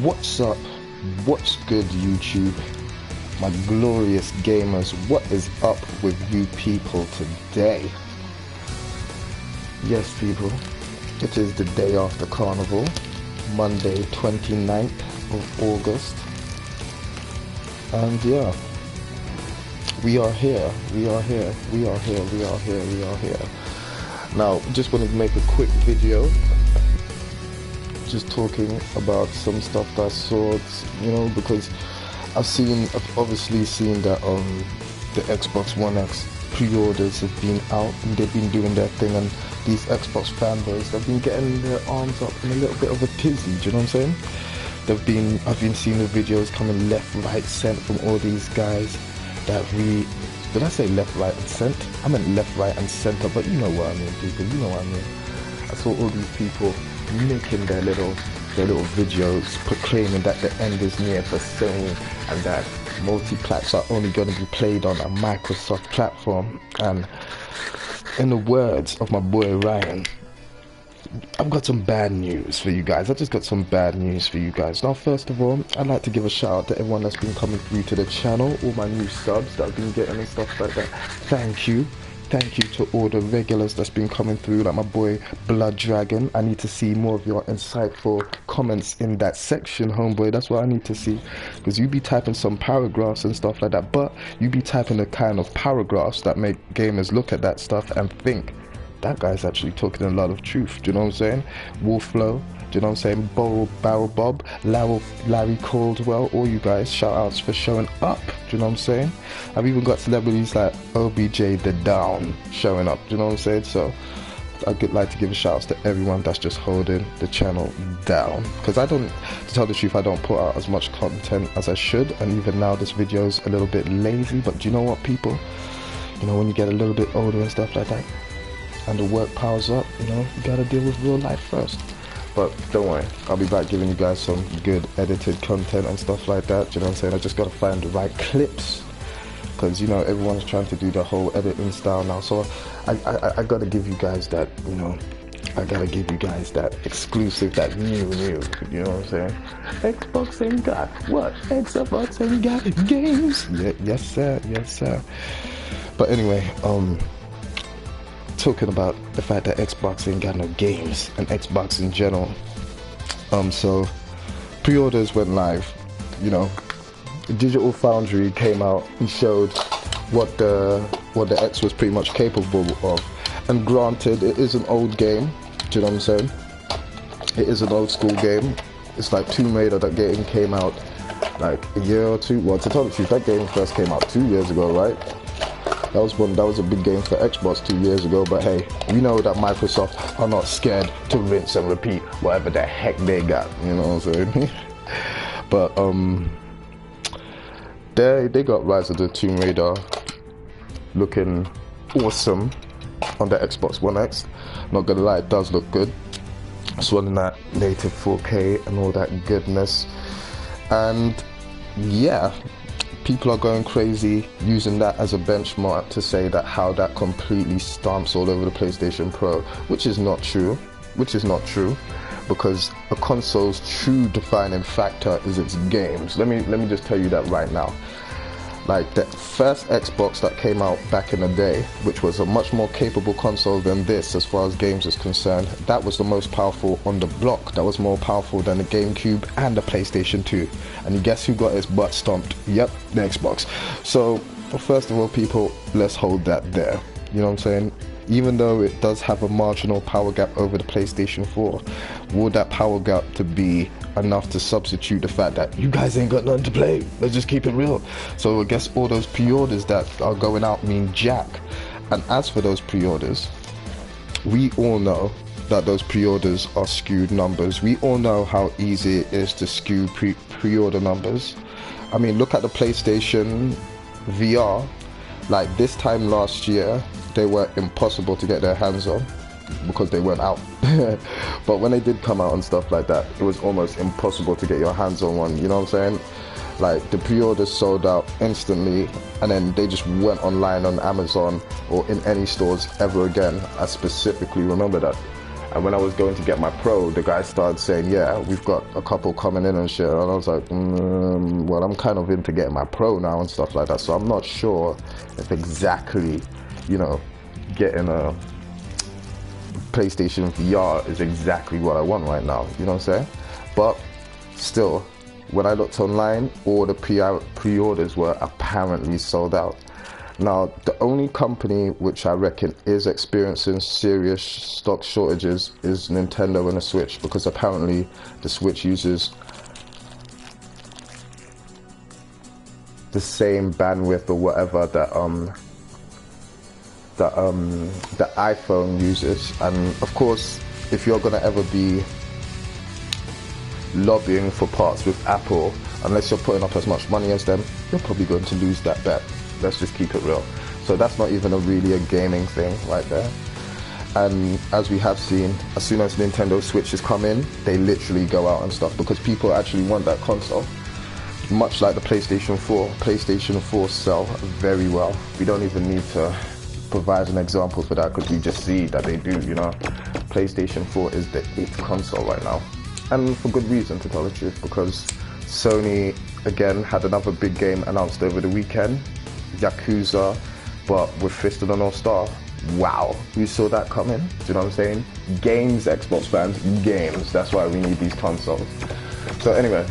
What's up? What's good, YouTube? My glorious gamers, what is up with you people today? Yes, people, it is the day after Carnival, Monday 29th of August. And yeah, we are here. Now, just wanted to make a quick video just talking about some stuff that I saw, you know, because I've obviously seen that the Xbox One X pre-orders have been out and they've been doing their thing, and these Xbox fanboys, they've been getting their arms up in a little bit of a tizzy, do you know what I'm saying? I've been seeing the videos coming left, right, centre from all these guys that did I say left, right and centre? I meant left, right and centre, but you know what I mean, people, you know what I mean. I saw all these people making their little videos proclaiming that the end is near for Sony and that multi-plats are only going to be played on a Microsoft platform. And in the words of my boy Ryan, I've got some bad news for you guys. I just got some bad news for you guys. Now, first of all, I'd like to give a shout out to everyone that's been coming through to the channel, all my new subs that I've been getting and stuff like that. Thank you. Thank you to all the regulars that's been coming through, like my boy Blood Dragon. I need to see more of your insightful comments in that section, homeboy. That's what I need to see, because you be typing some paragraphs and stuff like that, but you be typing the kind of paragraphs that make gamers look at that stuff and think, that guy's actually talking a lot of truth. Do you know what I'm saying? Wolflow, do you know what I'm saying? Barrel Bob, Larry Caldwell, all you guys, shout outs for showing up. Do you know what I'm saying? I've even got celebrities like OBJ the Down showing up. Do you know what I'm saying? So I'd like to give a shout outs to everyone that's just holding the channel down, because to tell the truth, I don't put out as much content as I should, and even now this video's a little bit lazy. But do you know what, people? You know, when you get a little bit older and stuff like that, and the work piles up, you know, you gotta deal with real life first. But don't worry, I'll be back giving you guys some good edited content and stuff like that. Do you know what I'm saying? I just gotta find the right clips, because you know everyone's trying to do the whole editing style now. So I gotta give you guys that, you know, I gotta give you guys that exclusive, that new. You know what I'm saying? Xbox ain't got what? Xbox ain't got games. Yeah, yes sir. But anyway, talking about the fact that Xbox ain't got no games, and Xbox in general. So pre-orders went live, you know. Digital Foundry came out and showed what the X was pretty much capable of. And granted, it is an old game, do you know what I'm saying? It is an old school game. It's like Tomb Raider, that game came out like a year or two. Well, to tell the truth, that game first came out 2 years ago, right? That was a big game for Xbox 2 years ago, but hey, we know that Microsoft are not scared to rinse and repeat whatever the heck they got, you know what I'm saying? But they got Rise of the Tomb Raider looking awesome on the Xbox One X. Not gonna lie, it does look good. It's running that native 4K and all that goodness. And yeah, people are going crazy using that as a benchmark to say that how that completely stamps all over the PlayStation Pro, which is not true, because a console's true defining factor is its games. Let me just tell you that right now. Like, the first Xbox that came out back in the day, which was a much more capable console than this as far as games is concerned, that was the most powerful on the block. That was more powerful than the GameCube and the PlayStation 2. And you guess who got his butt stomped? Yep, the Xbox. So, first of all, people, let's hold that there. You know what I'm saying? Even though it does have a marginal power gap over the PlayStation 4, would that power gap to be enough to substitute the fact that you guys ain't got nothing to play? Let's just keep it real. So I guess all those pre-orders that are going out mean jack. And as for those pre-orders, we all know that those pre-orders are skewed numbers. We all know how easy it is to skew pre-order numbers. I mean, look at the PlayStation VR. Like, this time last year, they were impossible to get their hands on because they weren't out. But when they did come out and stuff like that, it was almost impossible to get your hands on one, you know what I'm saying? Like, the pre-orders sold out instantly, and then they just went online on Amazon or in any stores ever again. I specifically remember that. And when I was going to get my Pro, the guy started saying, yeah, we've got a couple coming in and shit. And I was like, well, I'm kind of into getting my Pro now and stuff like that. So I'm not sure if exactly, you know, getting a PlayStation VR is exactly what I want right now. You know what I'm saying? But still, when I looked online, all the pre-orders were apparently sold out. Now, the only company which I reckon is experiencing serious stock shortages is Nintendo and the Switch, because apparently the Switch uses the same bandwidth or whatever that the iPhone uses. And of course, if you're gonna ever be lobbying for parts with Apple, unless you're putting up as much money as them, you're probably going to lose that bet. Let's just keep it real. So that's not even really a gaming thing right there. And as we have seen, as soon as Nintendo Switches come in, they literally go out and stuff, because people actually want that console. Much like the PlayStation 4. PlayStation 4 sell very well. We don't even need to provide an example for that, because we just see that they do, you know. PlayStation 4 is the it console right now. And for good reason, to tell the truth, because Sony, again, had another big game announced over the weekend. Yakuza, but with Fist of the North Star. Wow, who saw that coming? Do you know what I'm saying? Games, Xbox fans, games. That's why we need these consoles. So anyway,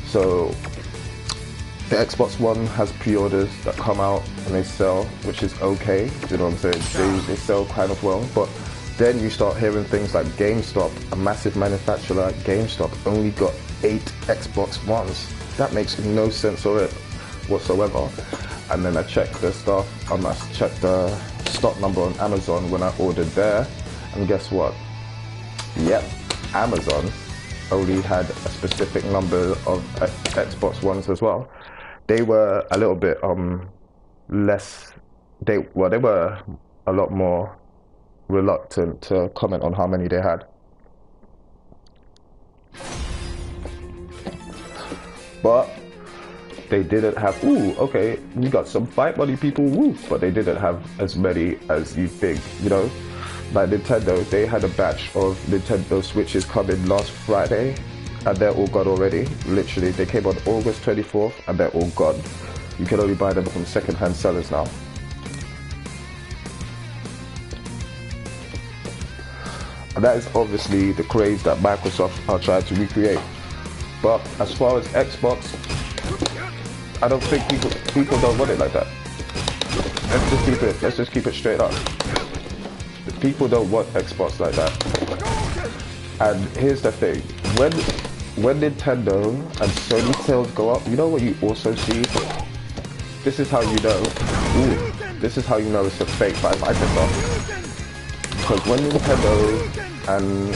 so the Xbox One has pre-orders that come out and they sell, which is okay. Do you know what I'm saying? They sell kind of well, but then you start hearing things like GameStop, a massive manufacturer like GameStop, only got 8 Xbox Ones. That makes no sense whatsoever. And then I checked the stuff, I checked the stock number on Amazon when I ordered there, and guess what? Yep, Amazon only had a specific number of Xbox Ones as well. They were a little bit less, they were a lot more reluctant to comment on how many they had. But they didn't have, ooh, okay, we got some Fight Money people, woo, but they didn't have as many as you think, you know. Like Nintendo, they had a batch of Nintendo Switches coming last Friday, and they're all gone already. Literally, they came on August 24th, and they're all gone. You can only buy them from second-hand sellers now. And that is obviously the craze that Microsoft are trying to recreate. But as far as Xbox, I don't think people don't want it like that. Let's just keep it straight up. People don't want Xbox like that. And here's the thing, when Nintendo and Sony sales go up, you know what you also see? This is how you know. This is how you know it's a fake by Microsoft. Because when Nintendo and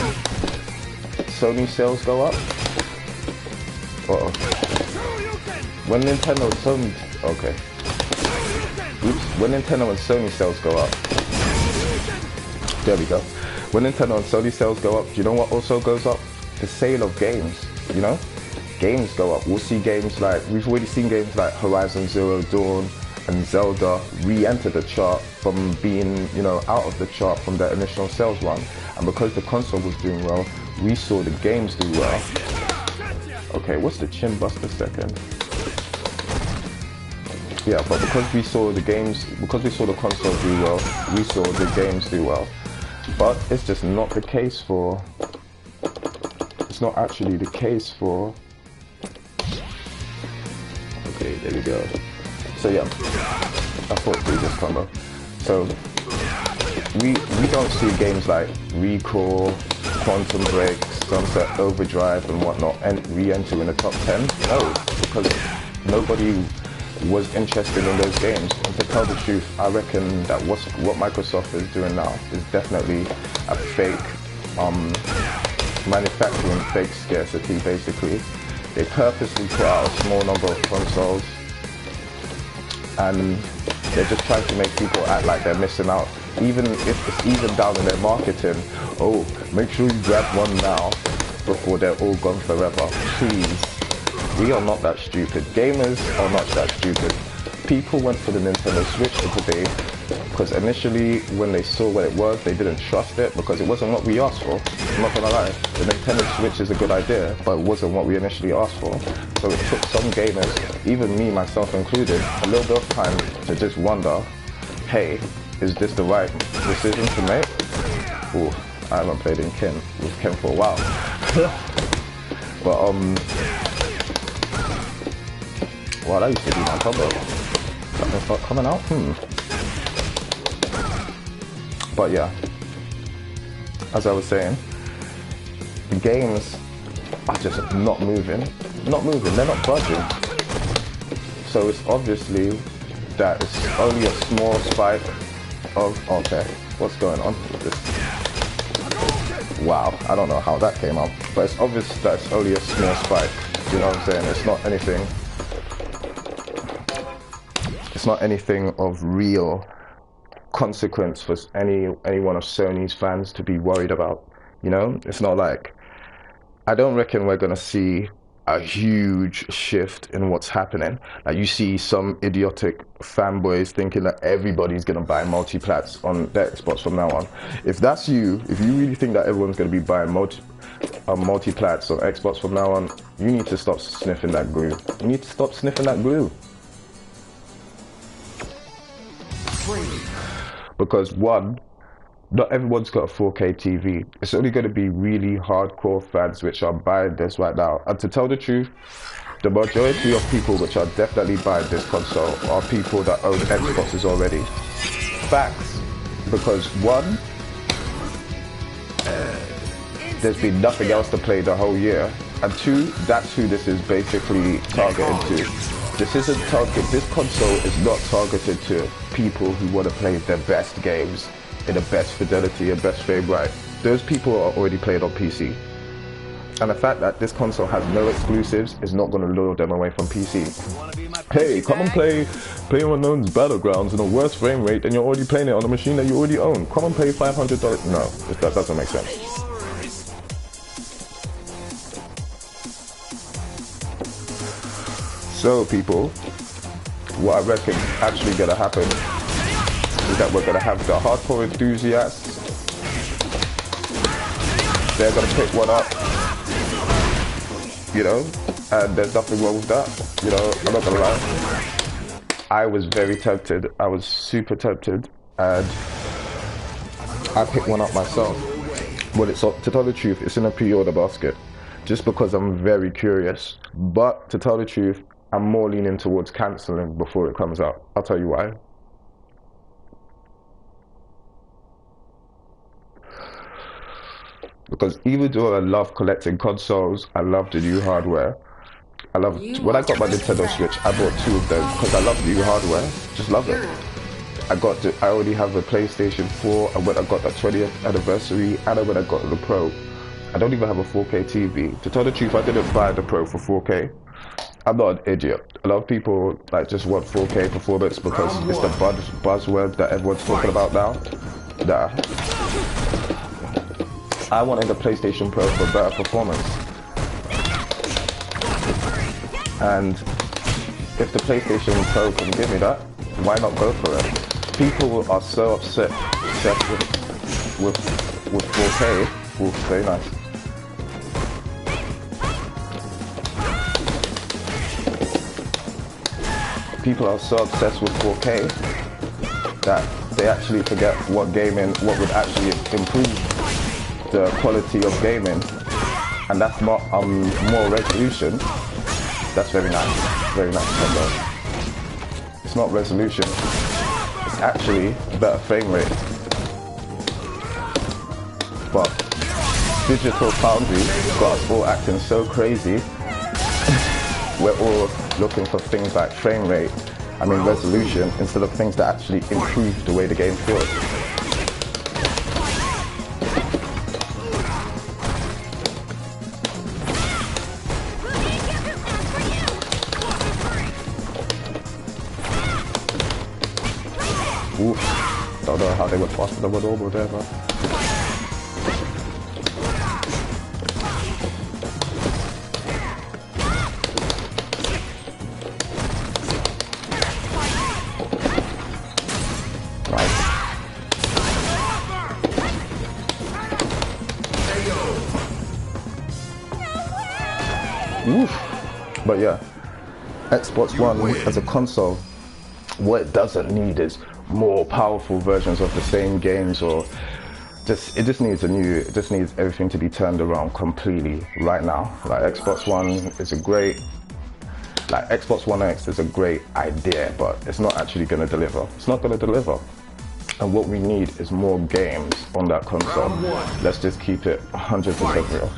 Sony sales go up, when Nintendo and Sony, when Nintendo and Sony sales go up, there we go. When Nintendo and Sony sales go up, do you know what also goes up? The sale of games, you know? Games go up. We'll see games like, we've already seen games like Horizon Zero Dawn and Zelda re-enter the chart from being, you know, out of the chart from their initial sales run. And because the console was doing well, we saw the games do well. Okay, what's the chin buster second? Yeah, but because we saw the games, because we saw the console do well, we saw the games do well. But it's just not the case for, it's not actually the case for, okay, there we go. So yeah, I thought through this combo. So we don't see games like Recall, Quantum Break, Sunset Overdrive and whatnot and re-enter in the top 10. No, because nobody was interested in those games. And to tell the truth, I reckon that what Microsoft is doing now is definitely a fake manufacturing, fake scarcity basically. They purposely put out a small number of consoles and they're just trying to make people act like they're missing out. Even if it's even down in their marketing, oh, make sure you grab one now before they're all gone forever. Please. We are not that stupid. Gamers are not that stupid. People went for the Nintendo Switch because initially when they saw what it was, they didn't trust it because it wasn't what we asked for. I'm not gonna lie, the Nintendo Switch is a good idea, but it wasn't what we initially asked for. So it took some gamers, even me, myself included, a little bit of time to just wonder, hey, is this the right decision to make? Ooh, I haven't played with Ken for a while. But wow, that used to be my combo. That can start coming out? But yeah, as I was saying, the games are just not moving, they're not budging. So it's obviously that it's only a small spike of, okay, what's going on with this? Wow, I don't know how that came out, but it's obvious that it's only a small spike, you know what I'm saying? It's not anything of real consequence for any one of Sony's fans to be worried about, you know? It's not like, I don't reckon we're gonna see a huge shift in what's happening. Like you see some idiotic fanboys thinking that everybody's gonna buy multi-plats on their Xbox from now on. If that's you, if you really think that everyone's gonna be buying multi-plats on Xbox from now on, you need to stop sniffing that glue. You need to stop sniffing that glue. Because one, not everyone's got a 4K TV. It's only going to be really hardcore fans which are buying this right now. And to tell the truth, the majority of people which are definitely buying this console are people that own Xboxes already. Facts. Because one, there's been nothing else to play the whole year. And two, that's who this is basically targeted to. This console is not targeted to people who want to play their best games in the best fidelity and best frame rate. Those people are already playing on PC. And the fact that this console has no exclusives is not going to lure them away from PC. Hey, come and play PreOrders Battlegrounds in a worse frame rate than you're already playing it on a machine that you already own. Come and pay $500. No, that doesn't make sense. So people, what I reckon actually gonna happen is that we're gonna have the hardcore enthusiasts. They're gonna pick one up, you know, and there's nothing wrong with that, you know, I'm not gonna lie. I was very tempted, I was super tempted, and I picked one up myself. Well, to tell the truth, it's in a pre-order basket, just because I'm very curious. But to tell the truth, I'm more leaning towards cancelling before it comes out. I'll tell you why. Because even though I love collecting consoles, I love the new hardware. When I got my Nintendo Switch, I bought 2 of them because I love the new hardware. Just love it. I already have a PlayStation 4, and when I got the 20th anniversary, and when I got the Pro. I don't even have a 4K TV. To tell the truth, I didn't buy the Pro for 4K. I'm not an idiot. A lot of people like just want 4K performance because it's the buzzword that everyone's talking about now. Nah. I wanted the PlayStation Pro for better performance. And if the PlayStation Pro can give me that, why not go for it? People are so obsessed with 4K. Ooh, very nice. People are so obsessed with 4K that they actually forget what would actually improve the quality of gaming, and that's not more resolution. That's very nice combo. It's not resolution, it's actually better frame rate. But Digital Foundry got us all acting so crazy. We're all looking for things like frame rate, resolution, instead of things that actually improve the way the game feels. Oof, don't know how they went faster than normal there, man. Right. Oof. But yeah, Xbox One as a console, what it doesn't need is more powerful versions of the same games, or it just needs everything to be turned around completely right now. Like Xbox One X is a great idea, but it's not actually going to deliver. It's not going to deliver. And what we need is more games on that console. Let's just keep it 100% real.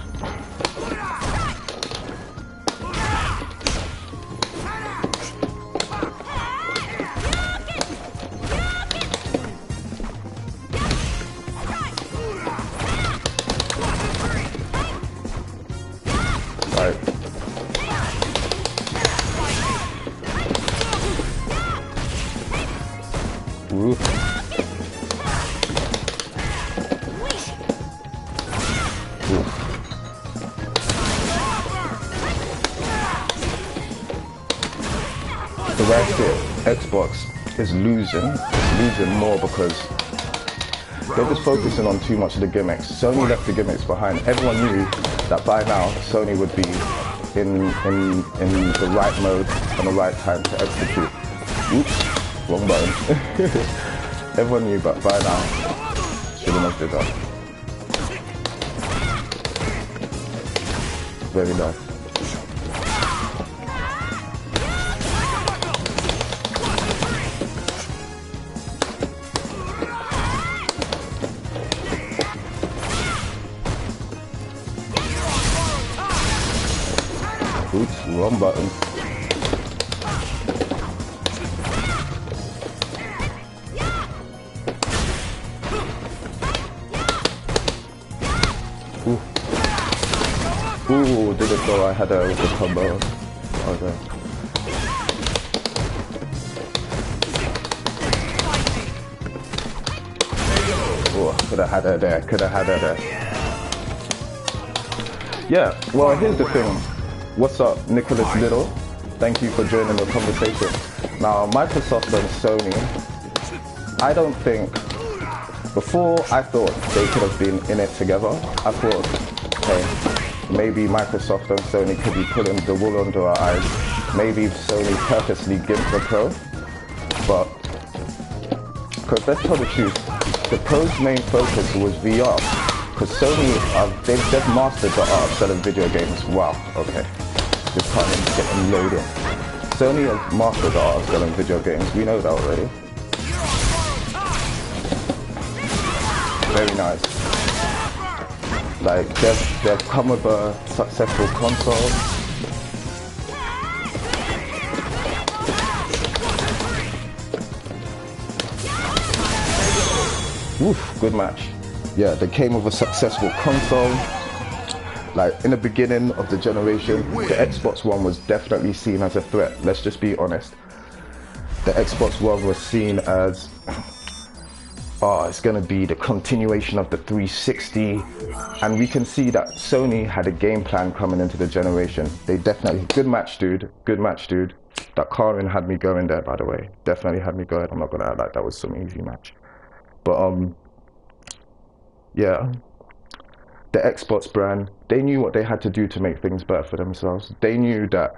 Ooh. The way I see it, Xbox is losing more because they're just focusing on too much of the gimmicks. Sony left the gimmicks behind. Everyone knew that by now Sony would be in the right mode and the right time to execute. Oops, wrong button. Everyone knew, but by now, shouldn't have did that. Very nice. Oops, wrong button. Ooh, did it go? I had a combo. Okay. Oh, could have had her there. Yeah, well, here's the thing. What's up, Nicholas Little? Thank you for joining the conversation. Now, Microsoft and Sony, I don't think, before I thought they could have been in it together. I thought, okay, maybe Microsoft and Sony could be pulling the wool under our eyes. Maybe Sony purposely gimped the Pro. But, because let's tell the truth, the Pro's main focus was VR. Because Sony, they've mastered the art of selling video games. Wow, okay. This time is getting loaded. Sony has mastered the art of selling video games. We know that already. Very nice. Like, they've come with a successful console. Oof, good match. Yeah, they came with a successful console. Like, in the beginning of the generation, the Xbox One was definitely seen as a threat. Let's just be honest. The Xbox One was seen as, it's going to be the continuation of the 360. And we can see that Sony had a game plan coming into the generation. They definitely, good match, dude. That Karin had me going there, by the way. Definitely had me going. I'm not going to act like that was some easy match. But, yeah. The Xbox brand, they knew what they had to do to make things better for themselves. They knew that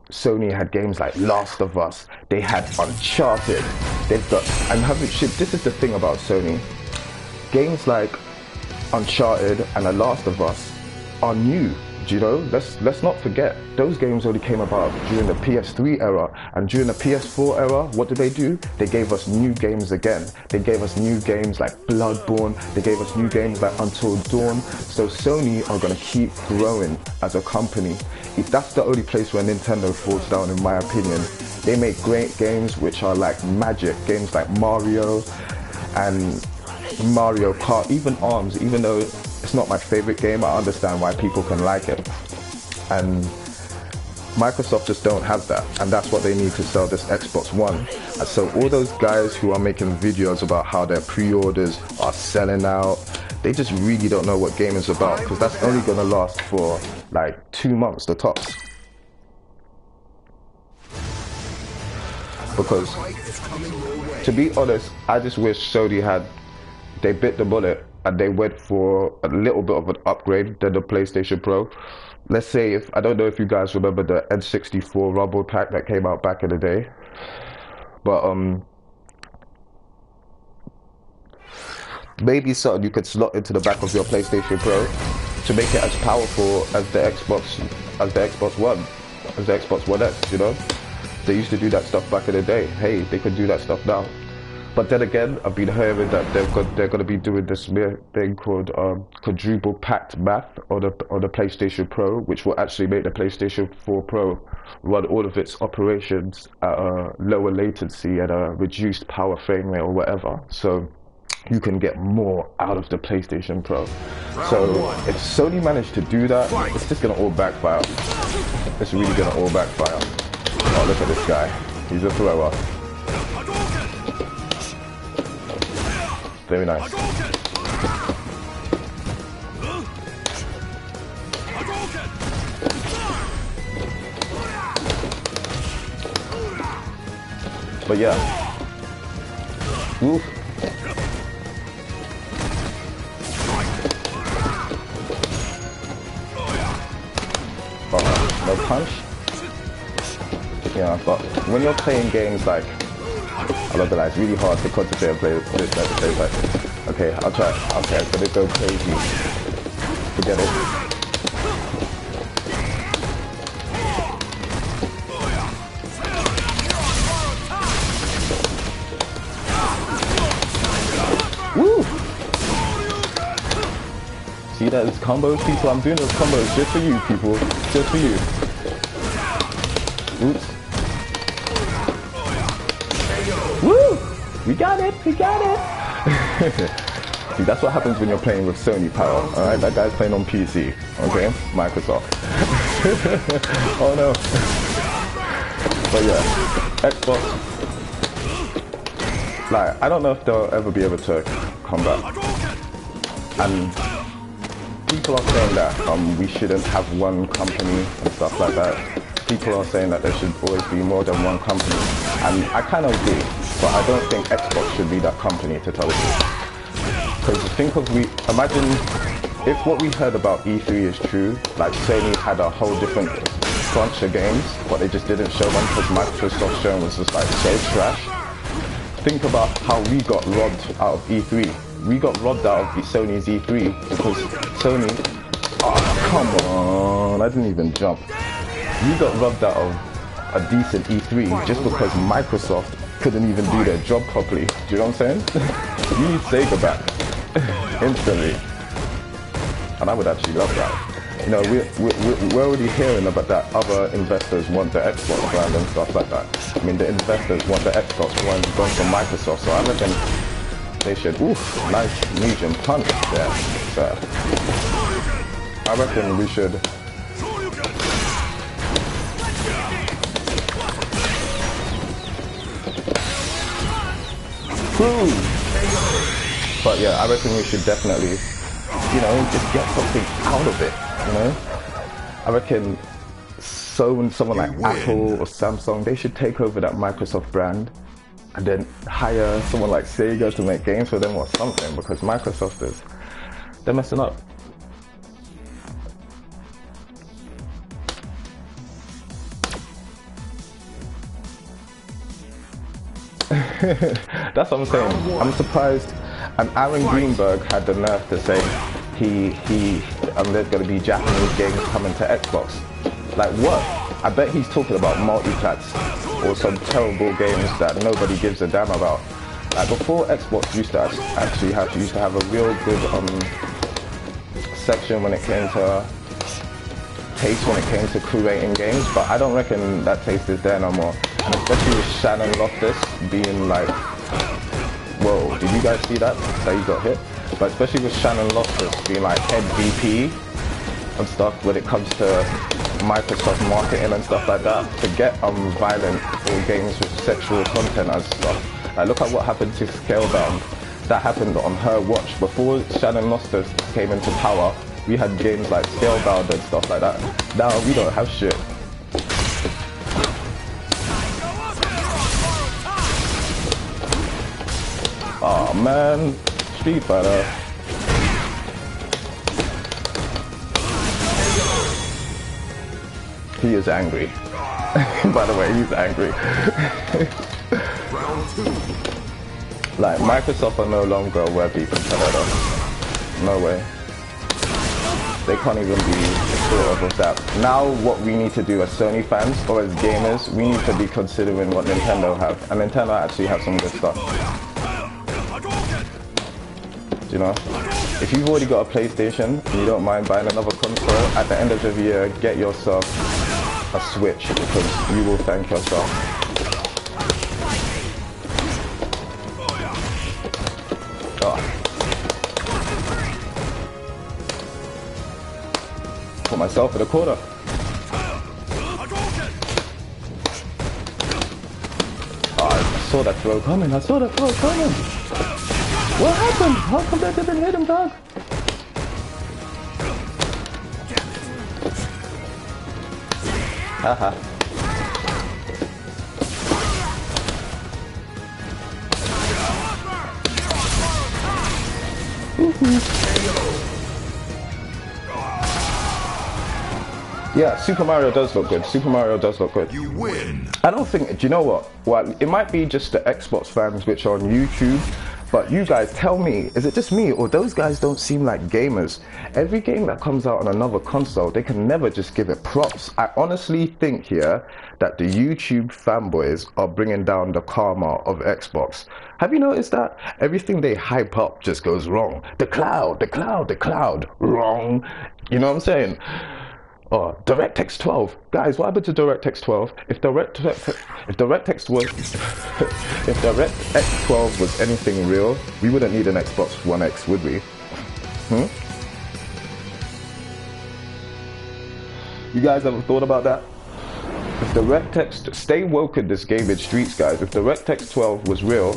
Sony had games like Last of Us, they had Uncharted, they've got, and this is the thing about Sony, games like Uncharted and The Last of Us are new. Do you know? Let's not forget, those games only came about during the PS3 era, and during the PS4 era, what did they do? They gave us new games again. They gave us new games like Bloodborne, they gave us new games like Until Dawn. So Sony are going to keep growing as a company. If that's the only place where Nintendo falls down, in my opinion. They make great games which are like magic, games like Mario and Mario Kart, even ARMS, even though it's not my favorite game, I understand why people can like it. And Microsoft just don't have that, and that's what they need to sell this Xbox One. And so all those guys who are making videos about how their pre-orders are selling out, they just really don't know what gaming is about, because that's only going to last for like 2 months, the tops. Because, to be honest, I just wish Sony they bit the bullet and they went for a little bit of an upgrade than the PlayStation Pro. let's say if I don't know if you guys remember the N64 Rumble pack that came out back in the day, but maybe something you could slot into the back of your PlayStation Pro to make it as powerful as the Xbox One, as the Xbox One X, you know? They used to do that stuff back in the day. Hey, they could do that stuff now. But then again, I've been hearing that they're going to be doing this thing called quadruple packed math on the PlayStation Pro, which will actually make the PlayStation 4 Pro run all of its operations at a lower latency and a reduced power frame rate or whatever. So you can get more out of the PlayStation Pro. So if Sony managed to do that, it's just going to all backfire. It's really going to all backfire. Oh, look at this guy. He's a thrower. Very nice. But yeah. Woof. No punch. Yeah, but when you're playing games like, I love that, it's really hard to concentrate and play this at the same time. Okay, I'll try. Okay, I'm gonna go crazy. Forget it. Woo! See that? It's combos, people. I'm doing those combos just for you, people. Just for you. Oops. Woo! We got it! We got it! See, that's what happens when you're playing with Sony power. Alright, that guy's playing on PC. Okay? Microsoft. Oh no. But yeah, Xbox. Like, I don't know if they'll ever be able to combat. And people are saying that we shouldn't have one company and stuff like that. People are saying that there should always be more than one company. And I kind of agree, but I don't think Xbox should be that company, to tell the truth. Because imagine if what we heard about E3 is true, like Sony had a whole different bunch of games, but they just didn't show them because Microsoft's show was just like so trash. Think about how we got robbed out of E3. We got robbed out of Sony's E3 because Sony, oh come on, I didn't even jump. We got robbed out of a decent E3 just because Microsoft couldn't even do their job properly. Do you know what I'm saying? We need Sega back instantly, and I would actually love that. You know, we're already hearing about that other investors want the Xbox brand and stuff like that. I mean, the investors want the Xbox one going from Microsoft, so I reckon they should. Oof, nice medium punch there. So I reckon we should. But yeah, I reckon we should definitely, you know, just get something out of it, you know? I reckon someone like Apple or Samsung, they should take over that Microsoft brand and then hire someone like Sega to make games for them or something, because Microsoft they're messing up. That's what I'm saying. I'm surprised. And Aaron Greenberg had the nerve to say there's going to be Japanese games coming to Xbox. Like what? I bet he's talking about multi-plats or some terrible games that nobody gives a damn about. Like before, Xbox used to actually have a real good section when it came to taste, when it came to creating games, but I don't reckon that taste is there no more. And especially with Shannon Loftus being like, whoa, did you guys see that he got hit? But especially with Shannon Loftus being like head VP and stuff when it comes to Microsoft marketing and stuff like that, to get violent or games with sexual content and stuff. Like look at what happened to Scalebound. That happened on her watch. Before Shannon Loftus came into power, we had games like Scalebound and stuff like that. Now we don't have shit. Oh man, Street Fighter. He is angry. By the way, he's angry. Like, Microsoft are no longer a web competitor. No way. They can't even be sort of that. Now what we need to do as Sony fans or as gamers, we need to be considering what Nintendo have. And Nintendo actually have some good stuff. You know? If you've already got a PlayStation and you don't mind buying another console, at the end of the year, get yourself a Switch because you will thank yourself. Oh. Put myself in a corner. Oh, I saw that throw coming. I saw that throw coming. What happened? How come that didn't hit him, dog? Haha. Yeah, Super Mario does look good. Super Mario does look good. You win. I don't think, do you know what? Well, it might be just the Xbox fans which are on YouTube, but you guys tell me, is it just me or those guys don't seem like gamers? Every game that comes out on another console, they can never just give it props. I honestly think here that the YouTube fanboys are bringing down the karma of Xbox. Have you noticed that? Everything they hype up just goes wrong. The cloud, wrong. You know what I'm saying? Oh, DirectX 12. Guys, what happened to DirectX 12? If DirectX 12 was anything real, we wouldn't need an Xbox One X, would we? You guys ever thought about that? If DirectX, stay woke in this gaming streets, guys. If DirectX 12 was real,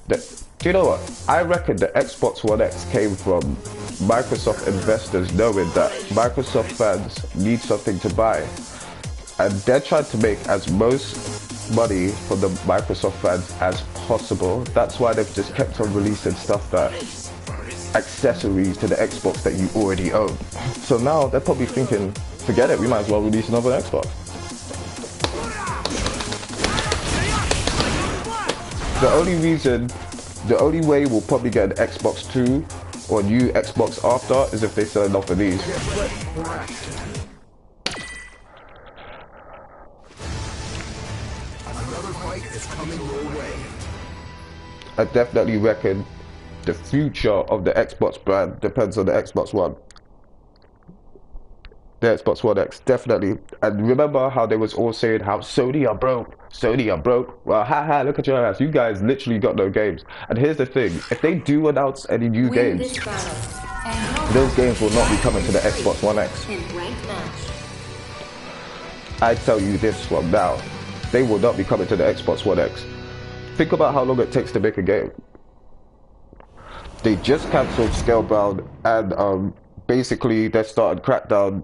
do you know what? I reckon the Xbox One X came from Microsoft investors knowing that Microsoft fans need something to buy, and they're trying to make as most money from the Microsoft fans as possible. That's why they've just kept on releasing stuff that accessories to the Xbox that you already own. So now they're probably thinking, forget it, we might as well release another Xbox. The only way we'll probably get an Xbox 2 or new Xbox after is if they sell enough of these. Another fight is coming your way. I definitely reckon the future of the Xbox brand depends on the Xbox One. The Xbox One X, definitely. And remember how they was all saying how Sony are broke. Sony are broke. Well, haha, look at your ass. You guys literally got no games. And here's the thing. If they do announce any new games, those games will not be coming to the Xbox One X. I tell you this from now. They will not be coming to the Xbox One X. Think about how long it takes to make a game. They just cancelled Scalebound and basically they started Crackdown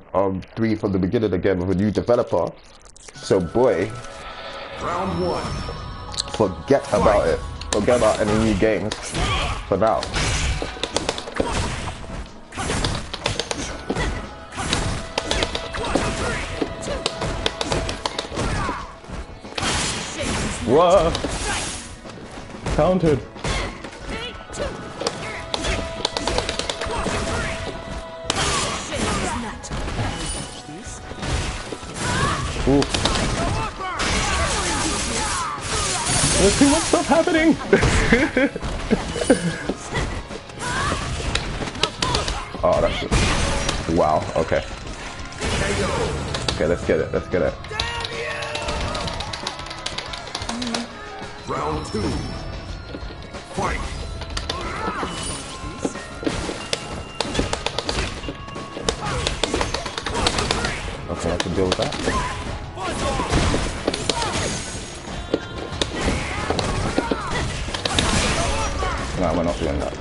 3 from the beginning again with a new developer. So boy, Round 1. forget about it. Forget about any new games for now. Whoa! Countered. Ooh. There's too much stuff happening! Oh, that's just... Wow, okay. Okay, let's get it, let's get it. Round 2. Fight. Okay, I can deal with that. No, we're not doing that.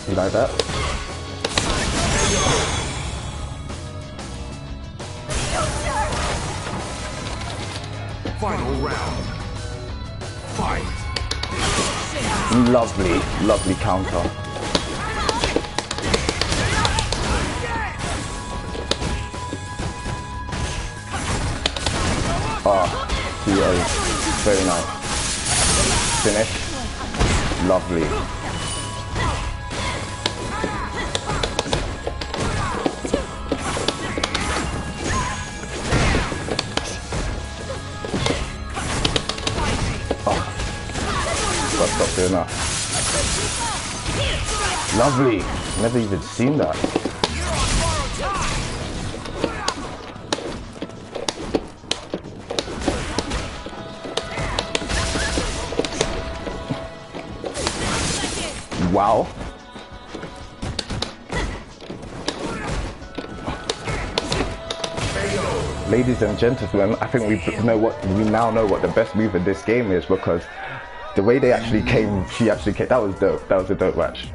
You like that? Final round. Fight. Lovely, lovely counter. Ah, PreOrders. Very nice. Finish. Lovely. Stop doing that. Lovely. Never even seen that. Wow. Ladies and gentlemen, I think we now know what the best move in this game is, because the way they actually came, she actually came, that was dope. That was a dope match.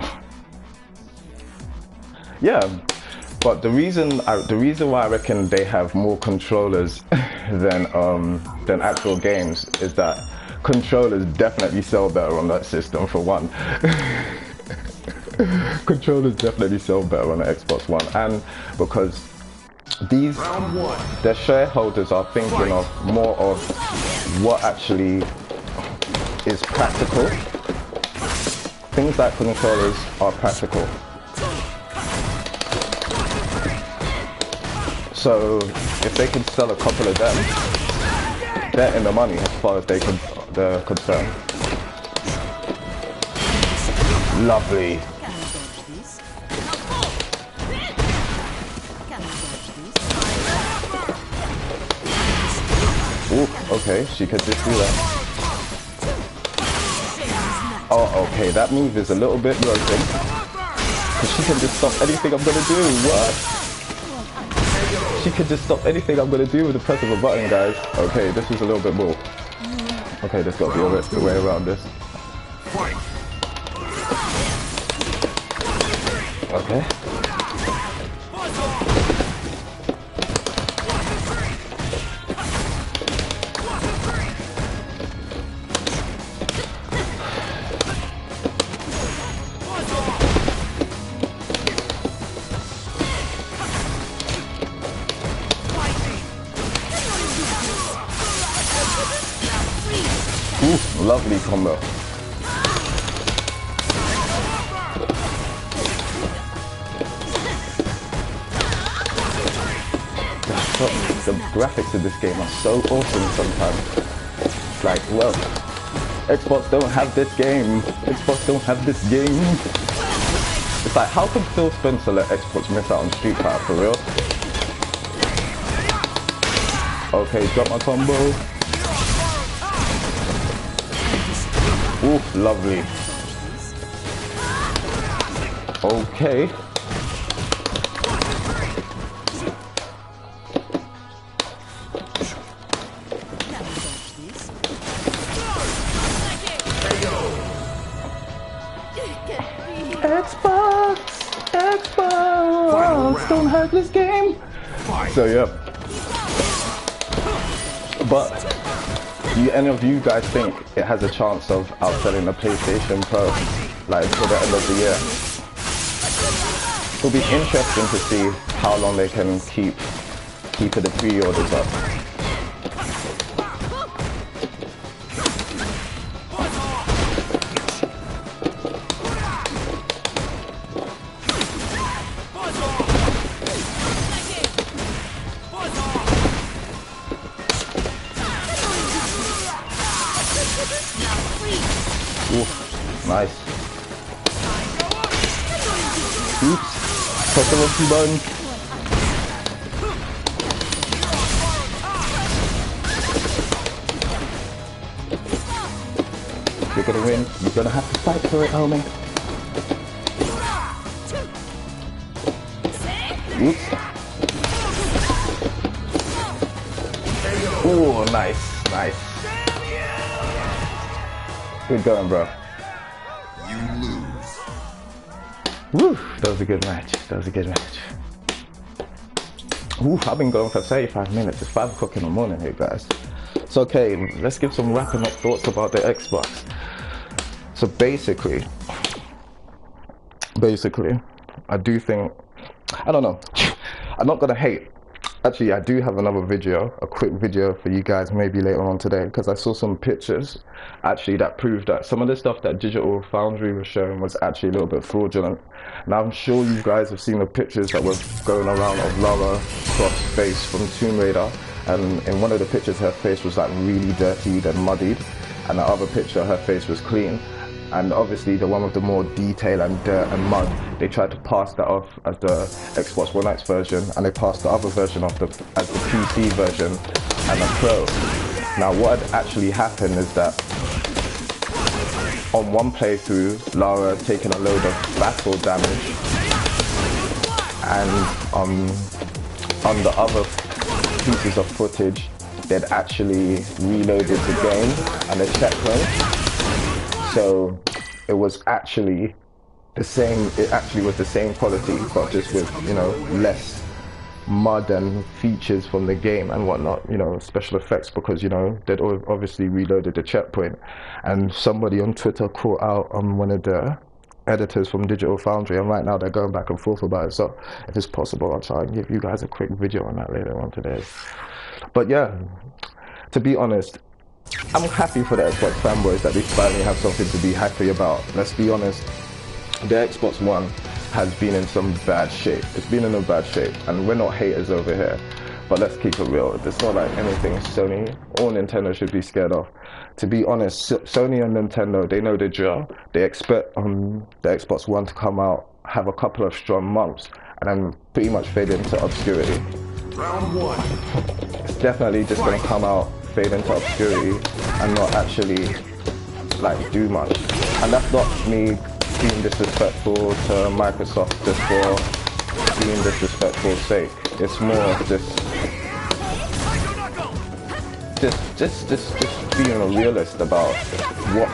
Yeah, but the reason why I reckon they have more controllers than actual games is that controllers definitely sell better on that system, for one. Controllers definitely sell better on the Xbox One, and because their shareholders are thinking of more of what actually is practical. Things like controllers are practical. So if they can sell a couple of them, they're in the money as far as they're concerned. Lovely. Ooh, okay, she could just do that. Oh, okay, that move is a little bit broken. Because she can just stop anything I'm gonna do. What? She can just stop anything I'm gonna do with the press of a button, guys. Okay, this is a little bit more. Okay, there's got to be a way around this. Okay. Ooh, lovely combo. The graphics of this game are so awesome sometimes. It's like, well, Xbox don't have this game. Xbox don't have this game. It's like, how could Phil Spencer let Xbox miss out on Street Fighter, for real? Okay, drop my combo. Ooh, lovely. Okay. Xbox don't have this game. So yeah. But do any of you guys think it has a chance of outselling the PlayStation Pro, like, for the end of the year? It'll be interesting to see how long they can keep the pre-orders up. Ooh, nice. Oops, press the lucky button. You're gonna win. You're gonna have to fight for it, homie. Oops. Ooh, nice, nice. Good going, bro. You lose. Woo, that was a good match. That was a good match. Ooh, I've been going for 35 minutes. It's 5 o'clock in the morning here, guys. So, okay, let's give some wrapping up thoughts about the Xbox. So basically, I do think, I don't know, I'm not gonna hate. Actually, I do have another video, a quick video for you guys maybe later on today, because I saw some pictures actually that proved that some of the stuff that Digital Foundry was showing was actually a little bit fraudulent. Now I'm sure you guys have seen the pictures that were going around of Lara Croft's face from Tomb Raider, and in one of the pictures her face was like really dirtied and muddied, and the other picture her face was clean. And obviously the one with the more detail and dirt and mud, they tried to pass that off as the Xbox One X version, and they passed the other version off as the PC version and the Pro. Now what had actually happened is that on one playthrough, Lara had taken a load of battle damage, and on the other pieces of footage, they'd actually reloaded the game and the checkpoint. So it was actually the same, it actually was the same quality, but just with, you know, less mud and features from the game and whatnot, you know, special effects, because, you know, they'd obviously reloaded the checkpoint. And somebody on Twitter caught out on one of the editors from Digital Foundry, and right now they're going back and forth about it. So if it's possible, I'll try and give you guys a quick video on that later on today. But yeah, to be honest, I'm happy for the Xbox fanboys that they finally have something to be happy about. Let's be honest, the Xbox One has been in some bad shape. It's been in a bad shape, and we're not haters over here. But let's keep it real. It's not like anything Sony or Nintendo should be scared of. To be honest, Sony and Nintendo, they know the drill. They expect the Xbox One to come out, have a couple of strong months, and then pretty much fade into obscurity. Round one. It's definitely just going to come out, fade into obscurity, and not actually like do much. And that's not me being disrespectful to Microsoft just for being disrespectful's sake. It's more just being a realist about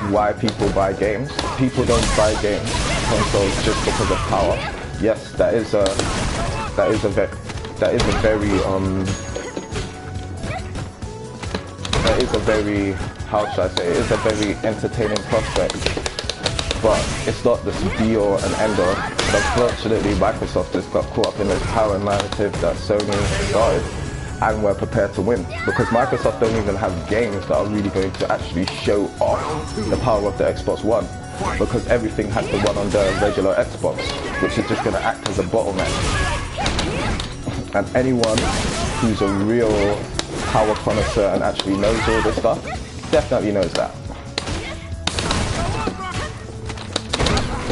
why people buy games. People don't buy games consoles just because of power. Yes, that is a very, how should I say, it is a very entertaining prospect, but it's not the be all and end all. Unfortunately, Microsoft just got caught up in this power narrative that Sony started, and we're prepared to win, because Microsoft don't even have games that are really going to actually show off the power of the Xbox One, because everything has to run on the regular Xbox, which is just going to act as a bottleneck. And anyone who's a real power connoisseur and actually knows all this stuff definitely knows that.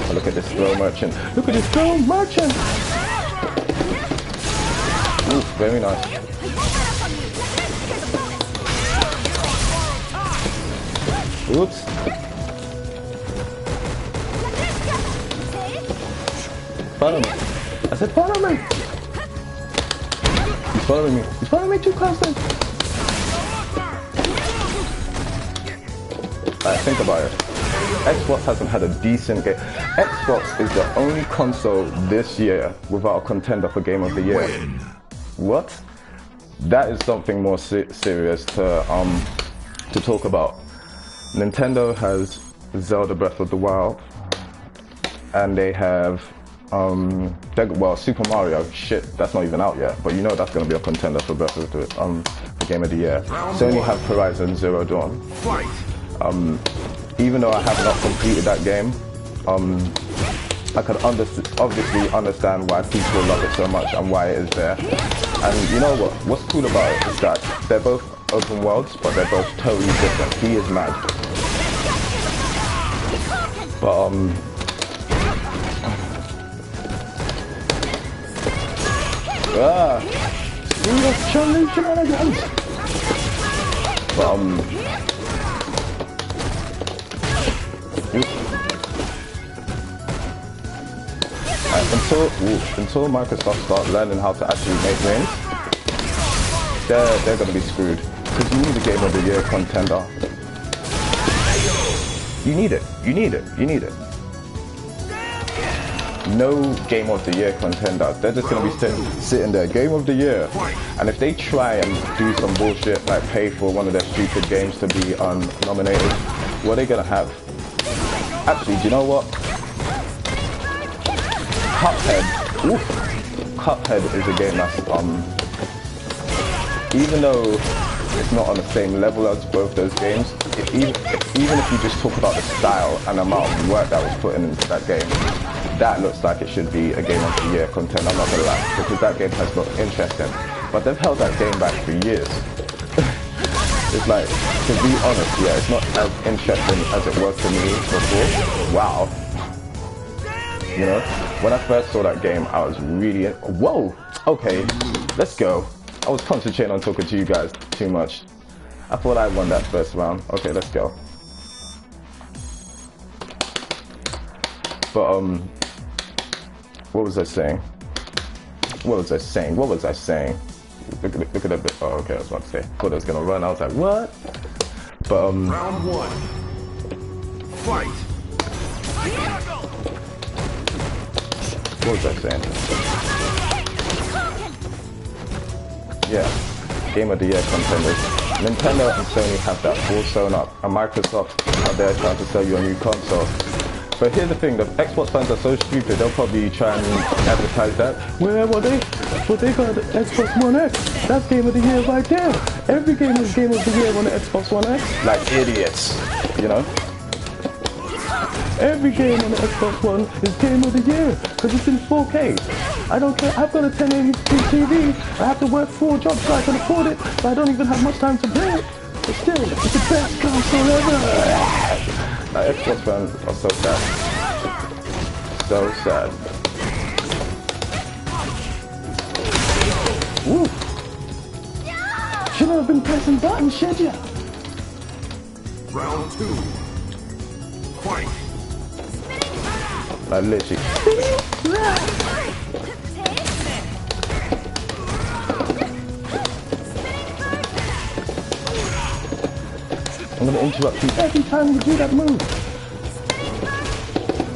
Oh, look at this throw merchant. Look at this throw merchant! Ooh, very nice. Oops. Follow me. I said follow me! He's following me. He's following me too close then. Think about it. Xbox hasn't had a decent game. Xbox is the only console this year without a contender for Game of the Year. What? That is something more serious to talk about. Nintendo has Zelda Breath of the Wild, and they have well, Super Mario, shit, that's not even out yet, but you know that's going to be a contender for Breath of the for Game of the Year. Sony have Horizon Zero Dawn. Even though I have not completed that game, I can obviously understand why people love it so much and why it is there. And you know what? What's cool about it is that they're both open worlds, but they're both totally different. He is mad. But screw up shenanigans. But until Microsoft start learning how to actually make games, they're gonna be screwed. Because you need a Game of the Year contender. You need it. You need it. You need it. No Game of the Year contender. They're just gonna be sitting there, Game of the Year. And if they try and do some bullshit like pay for one of their stupid games to be nominated, what are they gonna have? Actually, do you know what? Cuphead. Oof. Cuphead is a game that's even though it's not on the same level as both those games, even if you just talk about the style and the amount of work that was put into that game, that looks like it should be a Game of the Year content, I'm not gonna lie, because that game has looked interesting. But they've held that game back for years. It's like, to be honest, yeah, it's not as interesting as it was to me before. Wow. You know, when I first saw that game, I was really, whoa, okay, let's go. I was concentrating on talking to you guys too much. I thought I won that first round. Okay, let's go. But, what was I saying? What was I saying? Look at that bit. Oh, okay, I was about to say. Thought I was gonna run. I was like, what? But Round one. Fight. what was I saying? Yeah, Game of the Year contenders. Nintendo and Sony have that all sewn up, and Microsoft are there trying to sell you a new console. But here's the thing, the Xbox fans are so stupid, they'll probably try and advertise that. Well, what they got the Xbox One X. That's Game of the Year right there. Every game is Game of the Year on the Xbox One X. Like idiots, you know? Every game on the Xbox One is Game of the Year, because it's in 4K. I don't care, I've got a 1080p TV. I have to work 4 jobs so I can afford it, but I don't even have much time to play it. But still, it's the best console ever. Like, Xbox fans are so sad. So sad. Woo! Shouldn't have been pressing buttons, should ya? Round two. Fight. Like literally. I'm gonna interrupt you every time you do that move.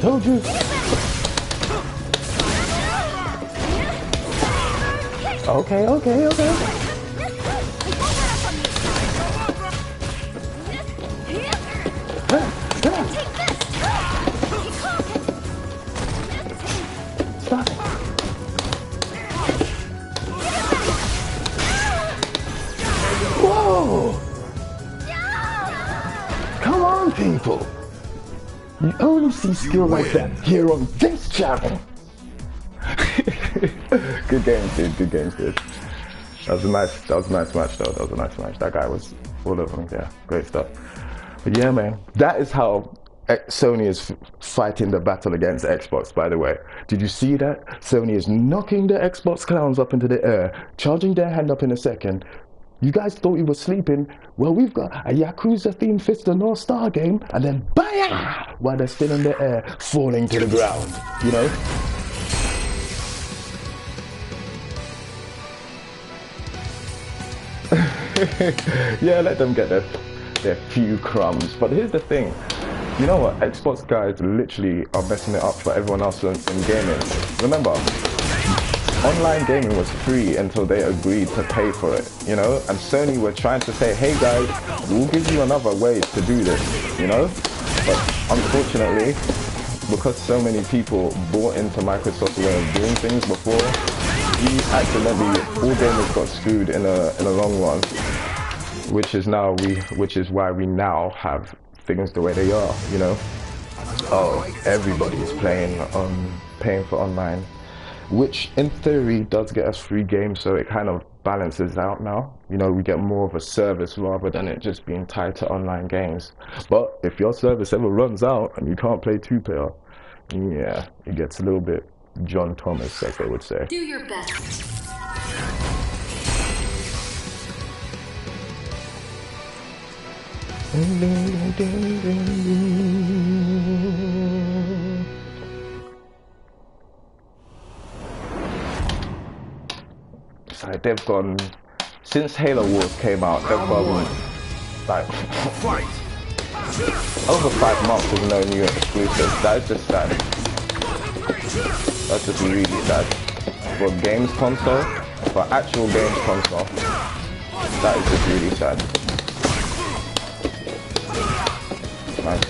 Told you. Okay. Stop it. Whoa! Come on, people! You only see skill like that here on this channel. Good games, dude. Good games, dude. That was a nice match, though. That was a nice match. That guy was all over him. Yeah, great stuff. But yeah, man, that is how Sony is fighting the battle against Xbox, by the way. Did you see that? Sony is knocking the Xbox clowns up into the air, charging their hand up in a second. You guys thought you were sleeping? Well, we've got a Yakuza-themed Fist of North Star game, and then BAM! While they're still in the air, falling to the ground, you know? Yeah, let them get their few crumbs. But here's the thing. You know what? Xbox guys literally are messing it up for everyone else in gaming. Remember, online gaming was free until they agreed to pay for it, you know? And Sony were trying to say, hey guys, we'll give you another way to do this, you know? But unfortunately, because so many people bought into Microsoft's way of doing things before, we accidentally, all gamers got screwed in a long run, which is why we now have things the way they are, you know? Oh, everybody's paying for online, which in theory does get us free games, so it kind of balances out now. You know, we get more of a service rather than it just being tied to online games. But if your service ever runs out and you can't play 2-player, yeah, it gets a little bit John Thomas, as they would say. Do your best. It's like they've gone, since Halo Wars came out, they've gone like over 5 months with no new exclusives. That is just sad. That's just really sad. For games console, for actual games console, that is just really sad. Nice.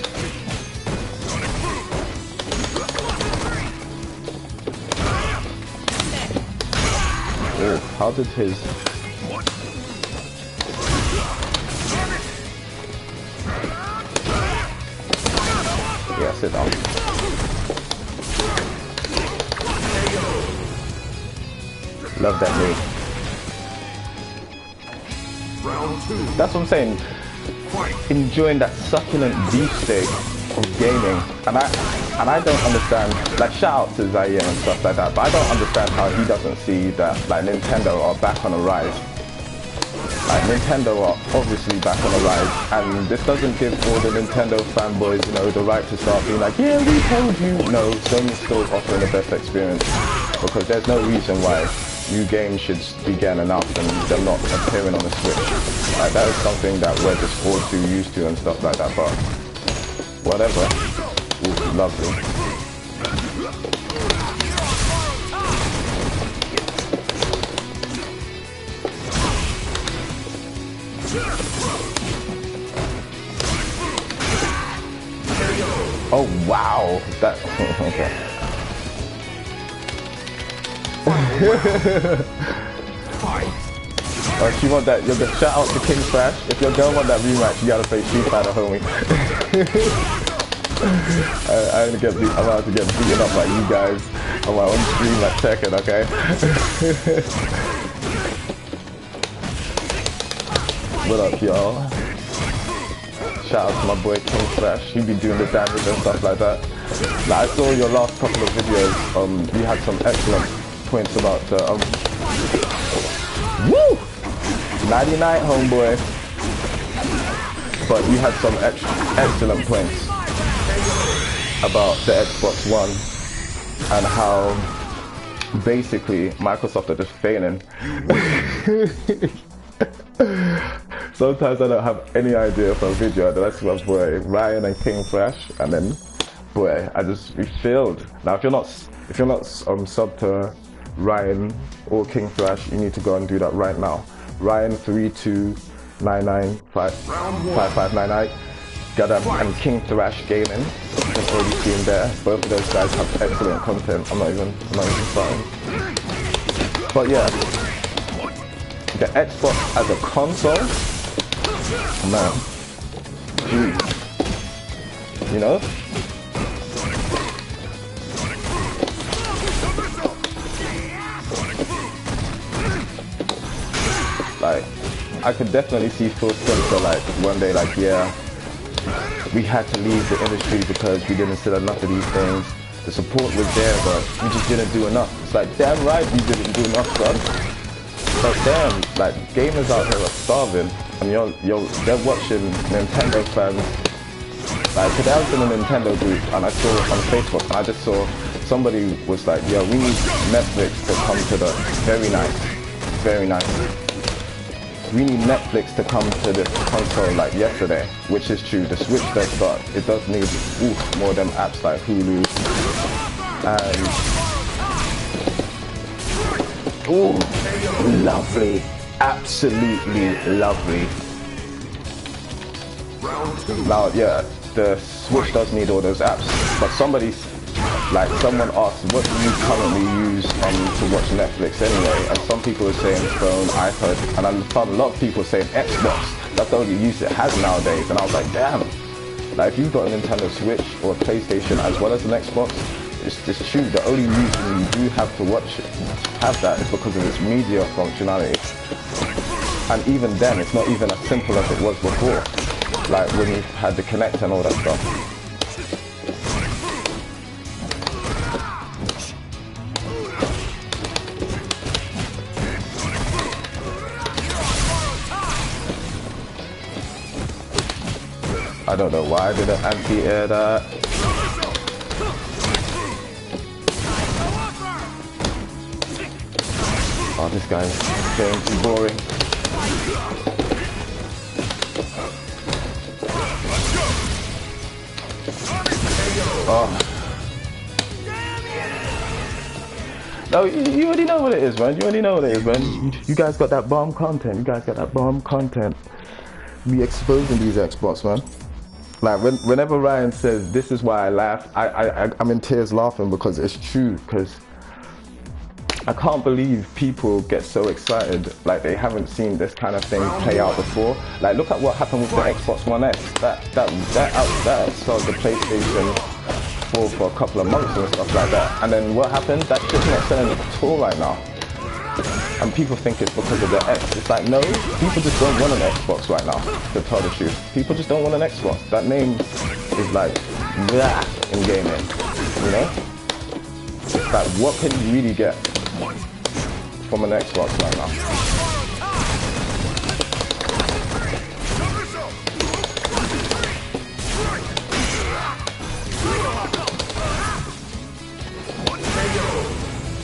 Ooh, how did his sit down. Love that move. Round 2. That's what I'm saying. Enjoying that succulent beef steak of gaming, and I don't understand. Like, shout out to Zaire and stuff like that, but I don't understand how he doesn't see that like Nintendo are back on a rise. Like, Nintendo are obviously back on a rise, and this doesn't give all the Nintendo fanboys, you know, the right to start being like, yeah, we told you. No, Sony's still offering the best experience, because there's no reason why new games should be getting enough and them not appearing on the Switch. Like, that is something that we're just all too used to and stuff like that, but whatever. Ooh, lovely. Oh wow, that okay. Oh, she want that. You're gonna shout out to King Crash. If your girl want that rematch, you gotta face Street Fighter, homie. I'm about to get beaten up by you guys on my own stream at Tekken, okay? What up, y'all? Shout out to my boy King Crash. He be doing the damage and stuff like that. Like, I saw your last couple of videos. You had some excellent points about woo! 99 homeboy. But you had some excellent points about the Xbox One and how basically Microsoft are just failing. Sometimes I don't have any idea for a video, and that's my boy Ryan and King Flash, and then boy, we failed. Now if you're not sub to Ryan or King Flash, you need to go and do that right now. Ryan 32995599. Got him, and King Thrash Gaming. Just already seen there. Both of those guys have excellent content. I'm not even starting. But yeah, the Xbox as a console, man, jeez. You know? Like, I could definitely see Phil Spencer like one day like, yeah, we had to leave the industry because we didn't sell enough of these things. The support was there, but we just didn't do enough. It's like, damn right we didn't do enough, son. But damn, like, gamers out here are starving, and they're watching Nintendo fans. Like, today I was in a Nintendo group, and I saw on Facebook, and I just saw somebody was like, yo, we need Netflix to come to the, very nice. We need Netflix to come to this console like yesterday, which is true. The Switch does start. It does need more of them apps like Hulu. And lovely, absolutely lovely. Now, yeah, the Switch does need all those apps, but someone asked, what do you currently use to watch Netflix anyway? And some people are saying phone, iPad, and I found a lot of people saying Xbox. That's the only use it has nowadays. And I was like, damn. Like, if you've got a Nintendo Switch or a PlayStation as well as an Xbox, it's true. The only reason you do have to have that is because of its media functionality. And even then, it's not even as simple as it was before. Like when you had the Kinect and all that stuff. I don't know why I didn't anti-air that. Oh, this guy is getting too boring. Oh. No, you already know what it is, man. You already know what it is, man. You guys got that bomb content. Be exposing these Xbox, man. Like whenever Ryan says this is why I laugh, I'm in tears laughing because it's true. Because I can't believe people get so excited like they haven't seen this kind of thing play out before. Like look at what happened with the Xbox One S. That outsold the PlayStation for a couple of months and stuff like that. And then what happened? That shit's not selling at all right now. And people think it's because of the X. It's like, no, people just don't want an Xbox right now, to tell the truth. People just don't want an Xbox. That name is like, blah in gaming, you know? It's like, what can you really get from an Xbox right now?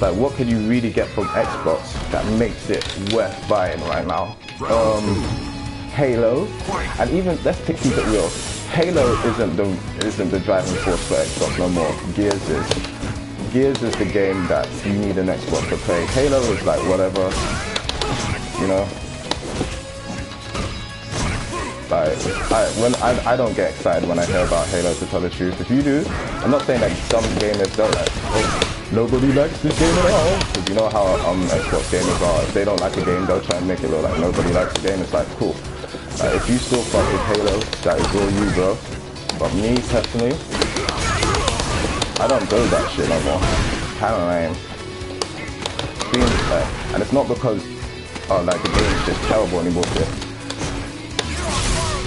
Like, what could you really get from Xbox that makes it worth buying right now? Halo, and even let's keep it real. Halo isn't the driving force for Xbox no more. Gears is. Gears is the game that you need an Xbox to play. Halo is like whatever, you know. Like, I don't get excited when I hear about Halo, to tell the truth. If you do, I'm not saying that some gamers don't like. Oh, nobody likes this game at all. Because you know how Xbox gamers are. If they don't like a game, they'll try and make it look like nobody likes the game. It's like, cool. If you still fuck with Halo, that is all you, bro. But me, personally, I don't build that shit no more. Kind of lame. And it's not because, like, the game is just terrible anymore.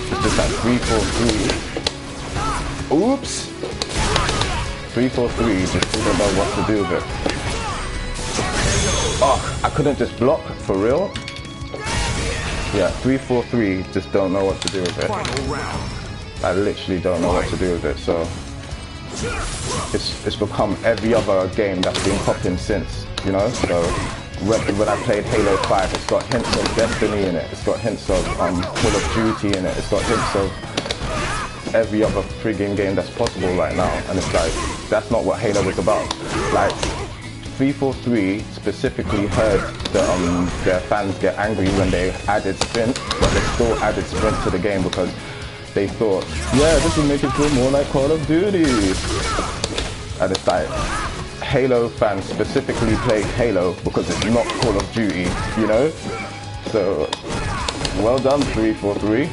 It's just like 3-4-3. Oops! 3-4-3, just didn't know what to do with it. Oh, I couldn't just block, for real? Yeah, 3-4-3, just don't know what to do with it. I literally don't know what to do with it, so it's become every other game that's been popping since, you know? So when I played Halo 5, it's got hints of Destiny in it, it's got hints of Call of Duty in it, it's got hints of every other friggin' game that's possible right now, and it's like, that's not what Halo was about. Like, 343 specifically heard their fans get angry when they added sprint, but they still added sprint to the game because they thought, yeah, this will make it feel more like Call of Duty. And it's like, Halo fans specifically play Halo because it's not Call of Duty, you know? So, well done 343.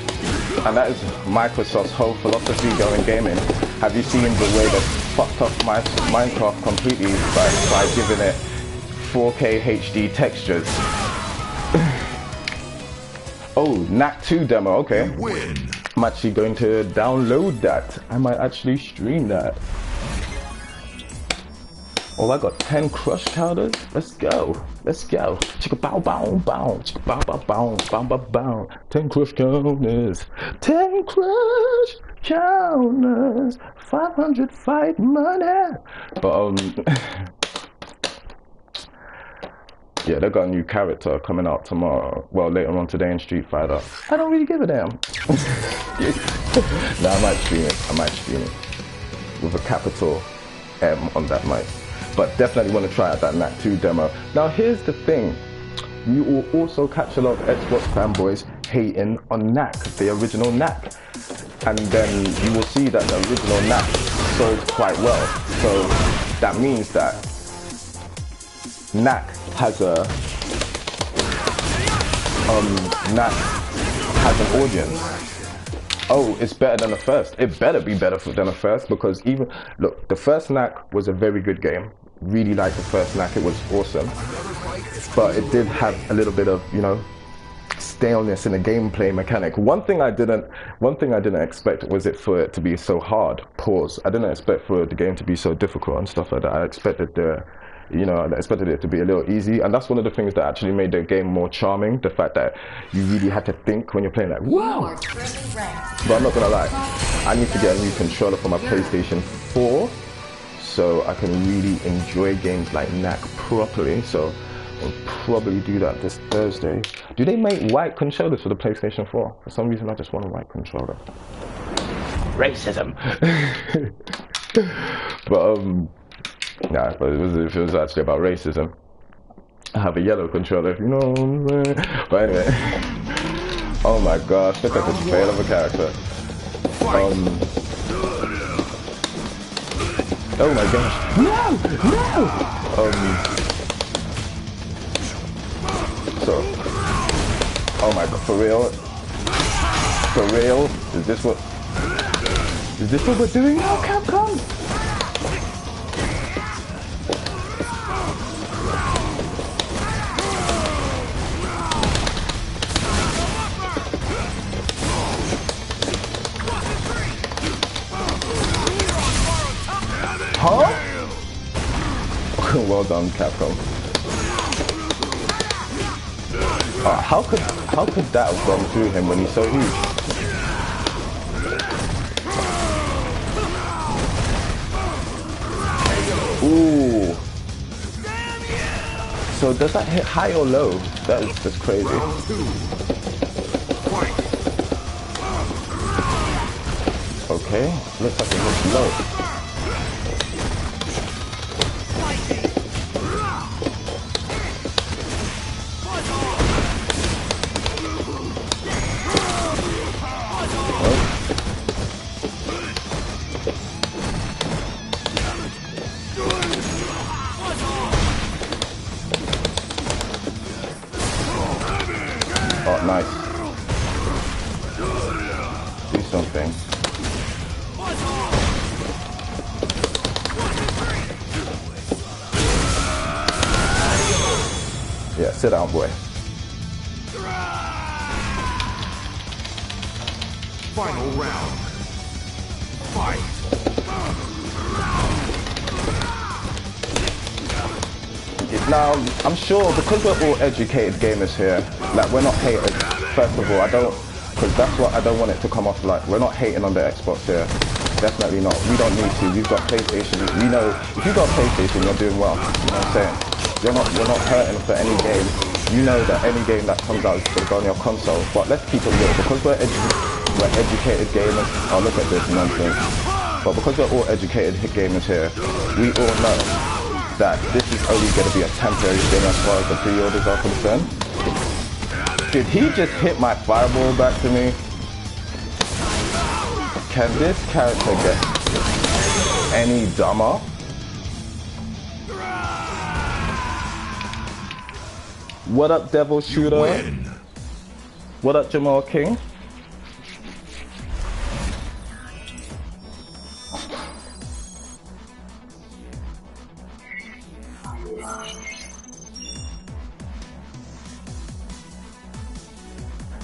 And that is Microsoft's whole philosophy going gaming. Have you seen the way they fucked up Minecraft completely by giving it 4K HD textures? Oh, Knack 2 demo, okay. I'm actually going to download that. I might actually stream that. Oh, I got 10 crush counters. Let's go. Let's go. Chicka bow bow bow. Chicka bow bow bow bow bow bow. 10 crush counters. 10 crush counters. 500 fight money. But yeah, they got a new character coming out tomorrow. Well, later on today in Street Fighter. I don't really give a damn. Nah, I might stream it. I might stream it with a capital M on that mic. But definitely want to try out that Knack 2 demo. Now here's the thing, you will also catch a lot of Xbox fanboys hating on Knack, the original Knack. And then you will see that the original Knack sold quite well. So that means that Knack has an audience. Oh, it's better than the first. It better be better than the first, because even, look, the first Knack was a very good game. Really liked the first Knack, it was awesome. But it did have a little bit of, you know, staleness in the gameplay mechanic. One thing I didn't expect was for it to be so hard. Pause. I didn't expect for the game to be so difficult and stuff like that. I expected I expected it to be a little easy, and that's one of the things that actually made the game more charming, the fact that you really had to think when you're playing, like, wow! But I'm not gonna lie, I need to get a new controller for my PlayStation 4 so I can really enjoy games like Knack properly, so I'll probably do that this Thursday. Do they make white controllers for the PlayStation 4? For some reason I just want a white controller. Racism! But nah, but if it was actually about racism, I have a yellow controller, you know what I'm saying? But anyway, oh my gosh, look at this fail of a character. Oh my gosh, no! So, oh my god, for real? For real? Is this what we're doing now, Capcom? Huh? Well done, Capcom. How could that have gone through him when he's so huge? Ooh. So does that hit high or low? That is just crazy. Okay, looks like it hits low. Oh, nice. Do something. Yeah, sit down, boy. Final round. Fight. Now, I'm sure because we're all educated gamers here, like we're not haters. First of all, because that's what I don't want it to come off like. We're not hating on the Xbox here. Definitely not. We don't need to. We've got PlayStation. We know if you've got PlayStation, you're doing well. You know what I'm saying? You're not hurting for any game. You know that any game that comes out is going to go on your console. But let's keep it real. Because we're educated gamers. Oh, look at this nonsense. But because we're all educated gamers here, we all know that this is only going to be a temporary thing as far as the pre-orders are concerned. Did he just hit my fireball back to me? Can this character get any dumber? What up, Devil Shooter? What up, Jamal King?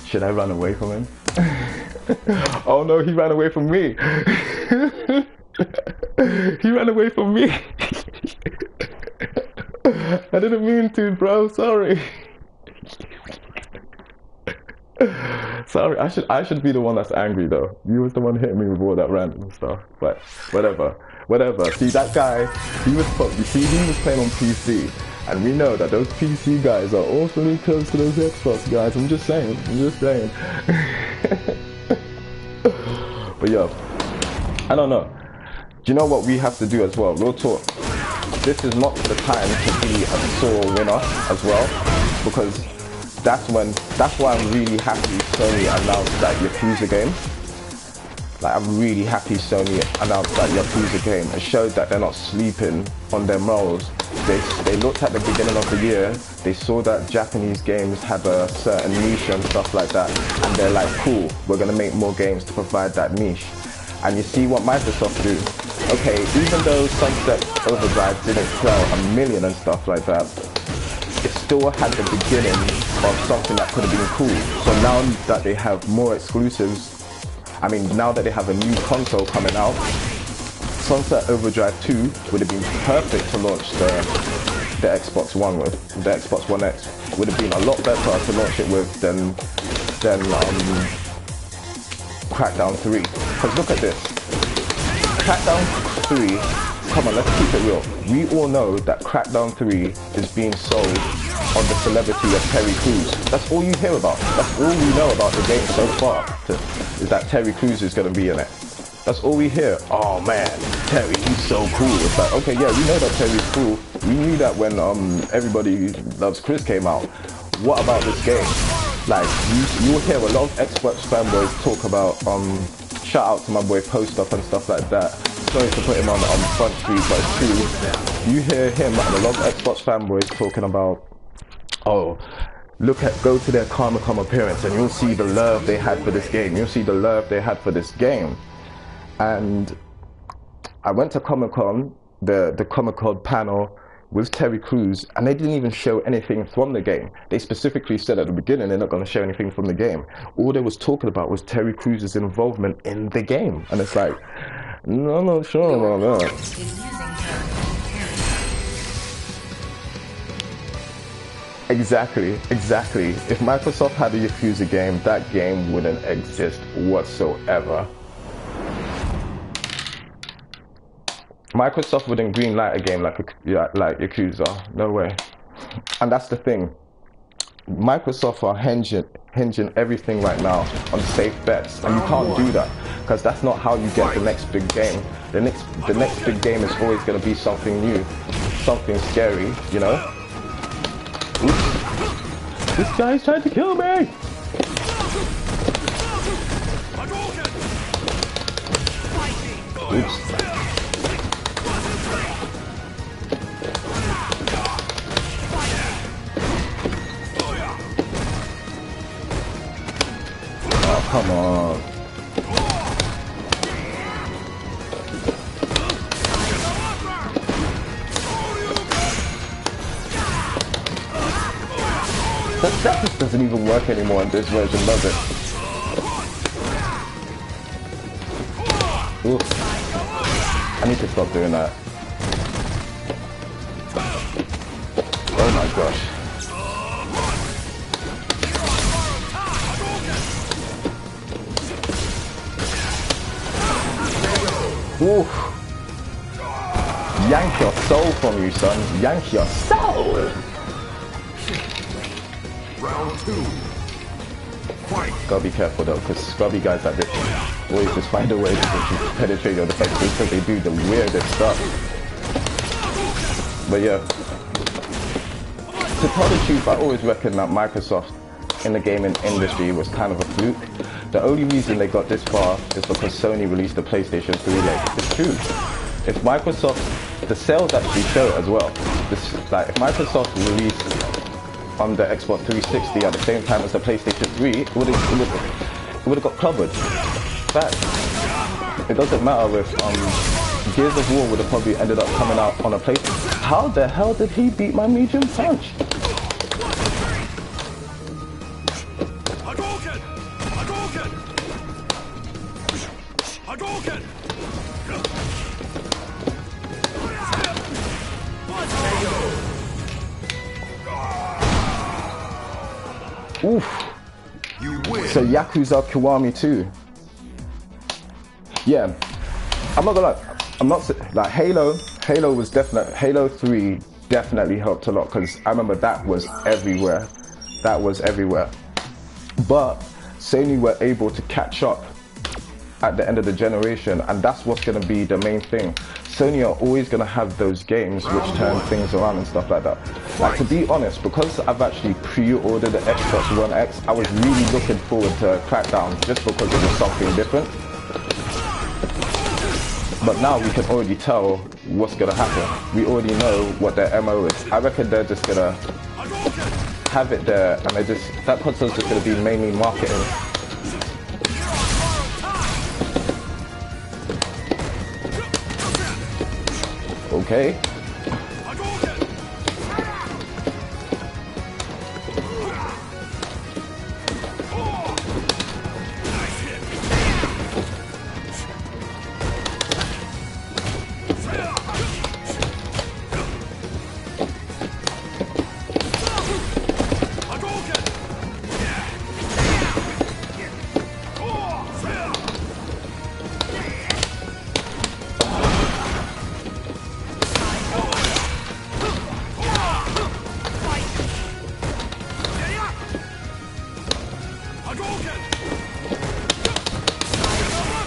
Should I run away from him? Oh no, he ran away from me. He ran away from me. I didn't mean to, bro. Sorry. Sorry, I should be the one that's angry though. You was the one hitting me with all that random stuff. But whatever. See that guy, he was playing on PC. And we know that those PC guys are awfully close to those Xbox guys. I'm just saying. But yo, I don't know. Do you know what we have to do as well? Real talk. This is not the time to be a sore winner as well, because that's why I'm really happy Sony announced that Yakuza game. Like, I'm really happy Sony announced that Yakuza game. It showed that they're not sleeping on their morals. They looked at the beginning of the year, they saw that Japanese games have a certain niche and stuff like that, and they're like, cool, we're gonna make more games to provide that niche. And you see what Microsoft do. Okay, even though Sunset Overdrive didn't sell 1 million and stuff like that, it still had the beginning of something that could have been cool. So now that they have more exclusives, now that they have a new console coming out, Sunset Overdrive 2 would have been perfect to launch the Xbox One with. The Xbox One X would have been a lot better to launch it with than Crackdown 3. Because look at this. Crackdown 3, come on, let's keep it real. We all know that Crackdown 3 is being sold on the celebrity of Terry Crews. That's all you hear about. That's all we know about the game so far, is that Terry Crews is going to be in it. That's all we hear. Oh man, Terry, he's so cool. It's like, okay, yeah, we know that Terry's cool. We knew that when Everybody Loves Chris came out. What about this game? Like, you'll hear a lot of Xbox fanboys talk about, shout out to my boy Post Up and stuff like that. Sorry to put him on Front Street, but it's true. You hear him and a lot of Xbox fanboys talking about, oh, go to their Comic-Con appearance and you'll see the love they had for this game. You'll see the love they had for this game. And I went to Comic-Con, the Comic-Con panel with Terry Crews, and they didn't even show anything from the game. They specifically said at the beginning they're not going to show anything from the game. All they was talking about was Terry Crews' involvement in the game. And it's like, no, I'm not sure about that. Exactly. If Microsoft had a Yakuza game, that game wouldn't exist whatsoever. Microsoft wouldn't greenlight a game like Yakuza. No way. And that's the thing. Microsoft are hinging everything right now on safe bets, and you can't do that because that's not how you get the next big game. The next big game is always going to be something new, something scary, you know. Oops. This guy's trying to kill me. Oops. Come on. That just doesn't even work anymore in this version, does it? Oops. I need to stop doing that. Oh my gosh. Ooh. Yank your soul from you, son. Yank your soul! Round 2. Fight. Gotta be careful though, because scrubby guys like this always just find a way to penetrate your defenses because they do the weirdest stuff. But yeah. To tell the truth, I always reckoned that Microsoft in the gaming industry was kind of a fluke. The only reason they got this far is because Sony released the PlayStation 3 late. It's true. If Microsoft, the sales actually show as well. Like if Microsoft released on the Xbox 360 at the same time as the PlayStation 3, it would have got covered. Fact. It doesn't matter if Gears of War would have probably ended up coming out on a PlayStation. How the hell did he beat my medium punch? Oof. You win. So Yakuza Kiwami 2. Yeah, I'm not gonna lie. I'm not like Halo was definitely, Halo 3 definitely helped a lot because I remember that was everywhere. But Sony were able to catch up at the end of the generation, and that's what's going to be the main thing. Sony are always going to have those games which turn things around and stuff like that. Like, to be honest, because I've actually pre-ordered the Xbox One X, I was really looking forward to Crackdown just because it was something different. But now we can already tell what's going to happen. We already know what their MO is. I reckon they're just going to have it there, and that console's just going to be mainly marketing. Okay.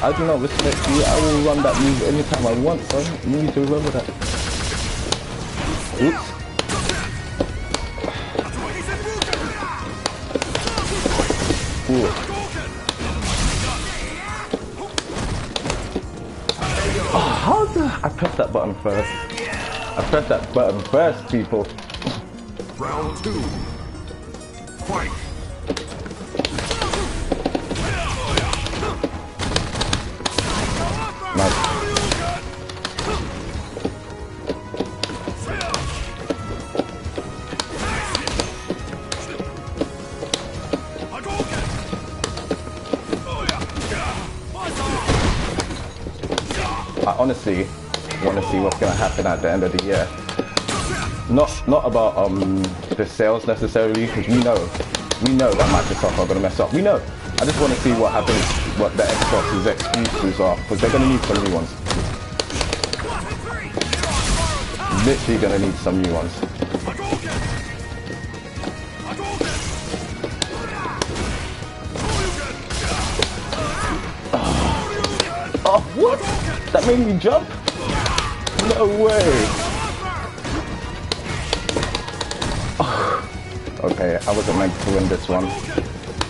I do not respect you. I will run that move anytime I want, son. You need to remember that. Oops. Ooh. Oh, how the... I pressed that button first. I pressed that button first, people. Round 2. Fight. Nice. I honestly want to see what's going to happen at the end of the year. Not about the sales necessarily, because we know that Microsoft are gonna mess up. We know. I just want to see what happens, what the Xbox's exclusives are, because they're gonna need some new ones. Literally gonna need some new ones. Oh, what? That made me jump? No way. Oh. Okay, I wasn't meant to win this one.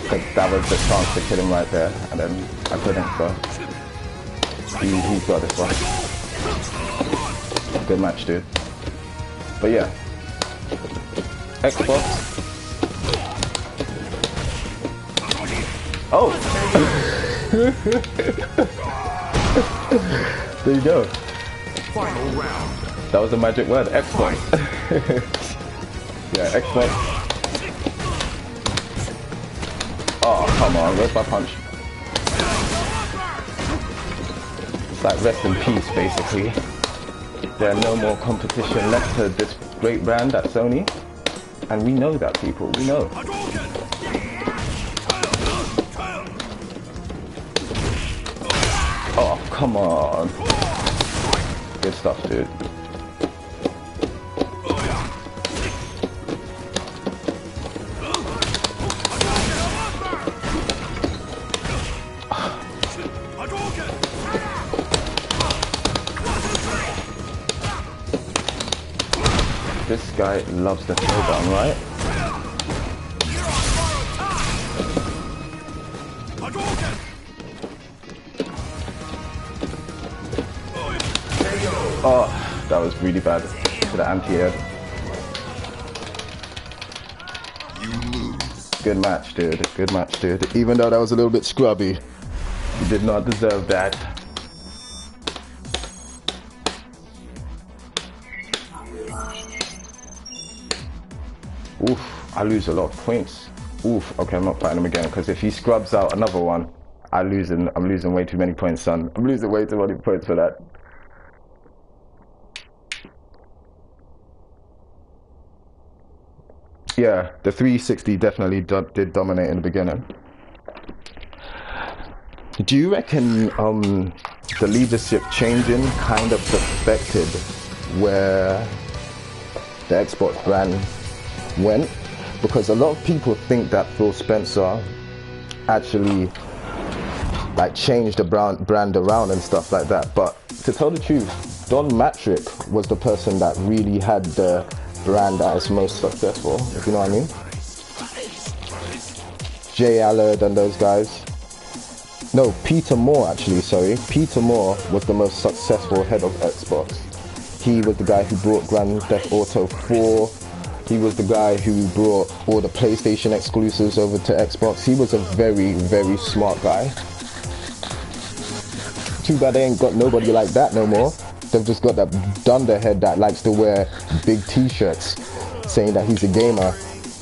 Because that was the chance to kill him right there. And then I couldn't, so he's got this one. Good match, dude. But yeah. Xbox. Oh! There you go. Final round. That was the magic word, Xbox. Yeah, Xbox. Oh, come on, where's my punch? It's like rest in peace, basically. There are no more competition left to this great brand at Sony. And we know that, people, we know. Oh, come on. Good stuff, dude. This guy loves the throwdown, right? Oh, that was really bad to the anti-air. You lose. Good match, dude. Good match, dude. Even though that was a little bit scrubby. You did not deserve that. Oof, I lose a lot of points. Oof, okay, I'm not fighting him again, because if he scrubs out another one, I'm losing way too many points, son. I'm losing way too many points for that. Yeah, the 360 definitely did dominate in the beginning. Do you reckon the leadership changing kind of affected where the Xbox brand went? Because a lot of people think that Phil Spencer actually like changed the brand around and stuff like that, but to tell the truth, Don Matrick was the person that really had the brand that is most successful, if you know what I mean. Jay Allard and those guys. No, Peter Moore actually, sorry. Peter Moore was the most successful head of Xbox. He was the guy who brought Grand Theft Auto 4. He was the guy who brought all the PlayStation exclusives over to Xbox. He was a very, very smart guy. Too bad they ain't got nobody like that no more. They've just got that dunderhead that likes to wear big t-shirts saying that he's a gamer,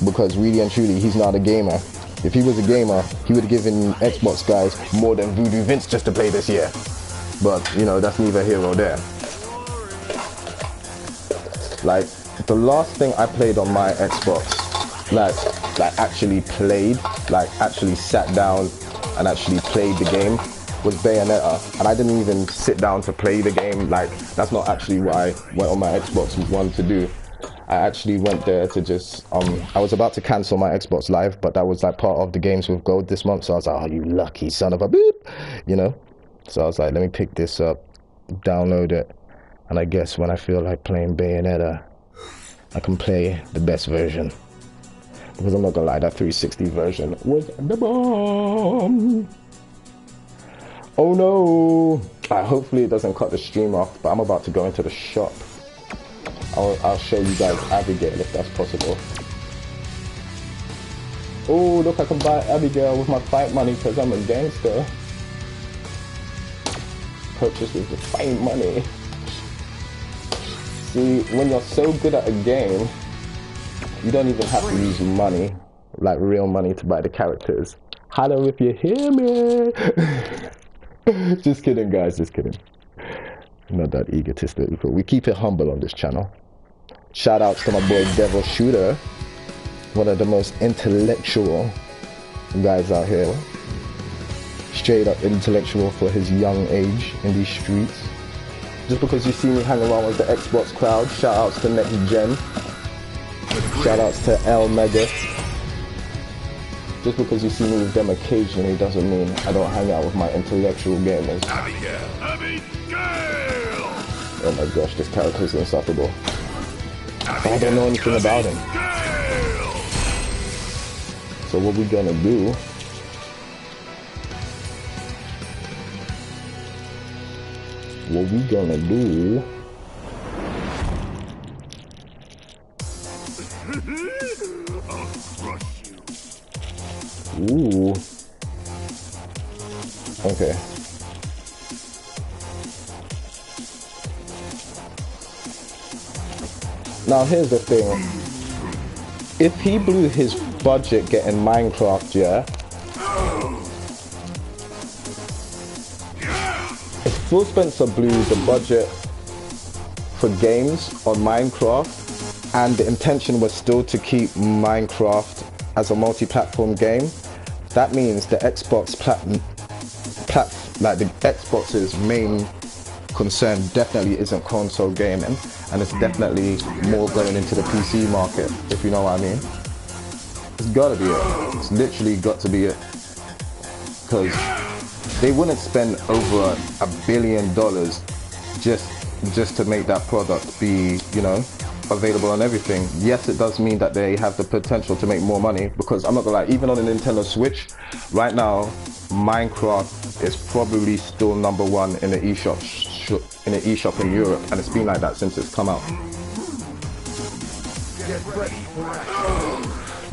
because really and truly he's not a gamer. If he was a gamer, he would have given Xbox guys more than Voodoo Vince just to play this year. But, you know, that's neither here nor there. Like, the last thing I played on my Xbox, like actually played, like actually sat down and actually played the game, was Bayonetta. And I didn't even sit down to play the game. Like, that's not actually what I went on my Xbox One to do. I actually went there to just, I was about to cancel my Xbox Live, but that was like part of the Games with Gold this month. So I was like, oh, you lucky son of a boop, you know? So I was like, let me pick this up, download it. And I guess when I feel like playing Bayonetta, I can play the best version. Because I'm not gonna lie, that 360 version was the bomb. Oh no! Hopefully it doesn't cut the stream off, but I'm about to go into the shop. I'll show you guys Abigail if that's possible. Oh, look, I can buy Abigail with my fight money because I'm a gangster. Purchase with the fight money. See, when you're so good at a game, you don't even have to use money, like real money, to buy the characters. Hello if you hear me. Just kidding, guys, just kidding. Not that egotistical. We keep it humble on this channel. Shout outs to my boy Devil Shooter, one of the most intellectual guys out here. Straight up intellectual for his young age in these streets. Just because you see me hang around with the Xbox crowd, shout outs to Next Gen. Shout outs to L Mega. Just because you see me with them occasionally doesn't mean I don't hang out with my intellectual gamers. Oh my gosh, this character is insufferable. I don't know anything about him. So what we gonna do? Ooh. Okay. Now here's the thing. If he blew his budget getting Minecraft, yeah? If Phil Spencer blew the budget for games on Minecraft and the intention was still to keep Minecraft as a multi-platform game, that means the Xbox's main concern definitely isn't console gaming, and it's definitely more going into the PC market, if you know what I mean. It's gotta be it. It's literally got to be it. Because they wouldn't spend over $1 billion just to make that product be, you know, available on everything. Yes, it does mean that they have the potential to make more money, because I'm not gonna lie, even on the Nintendo Switch, right now, Minecraft is probably still #1 in the eShop in Europe, and it's been like that since it's come out.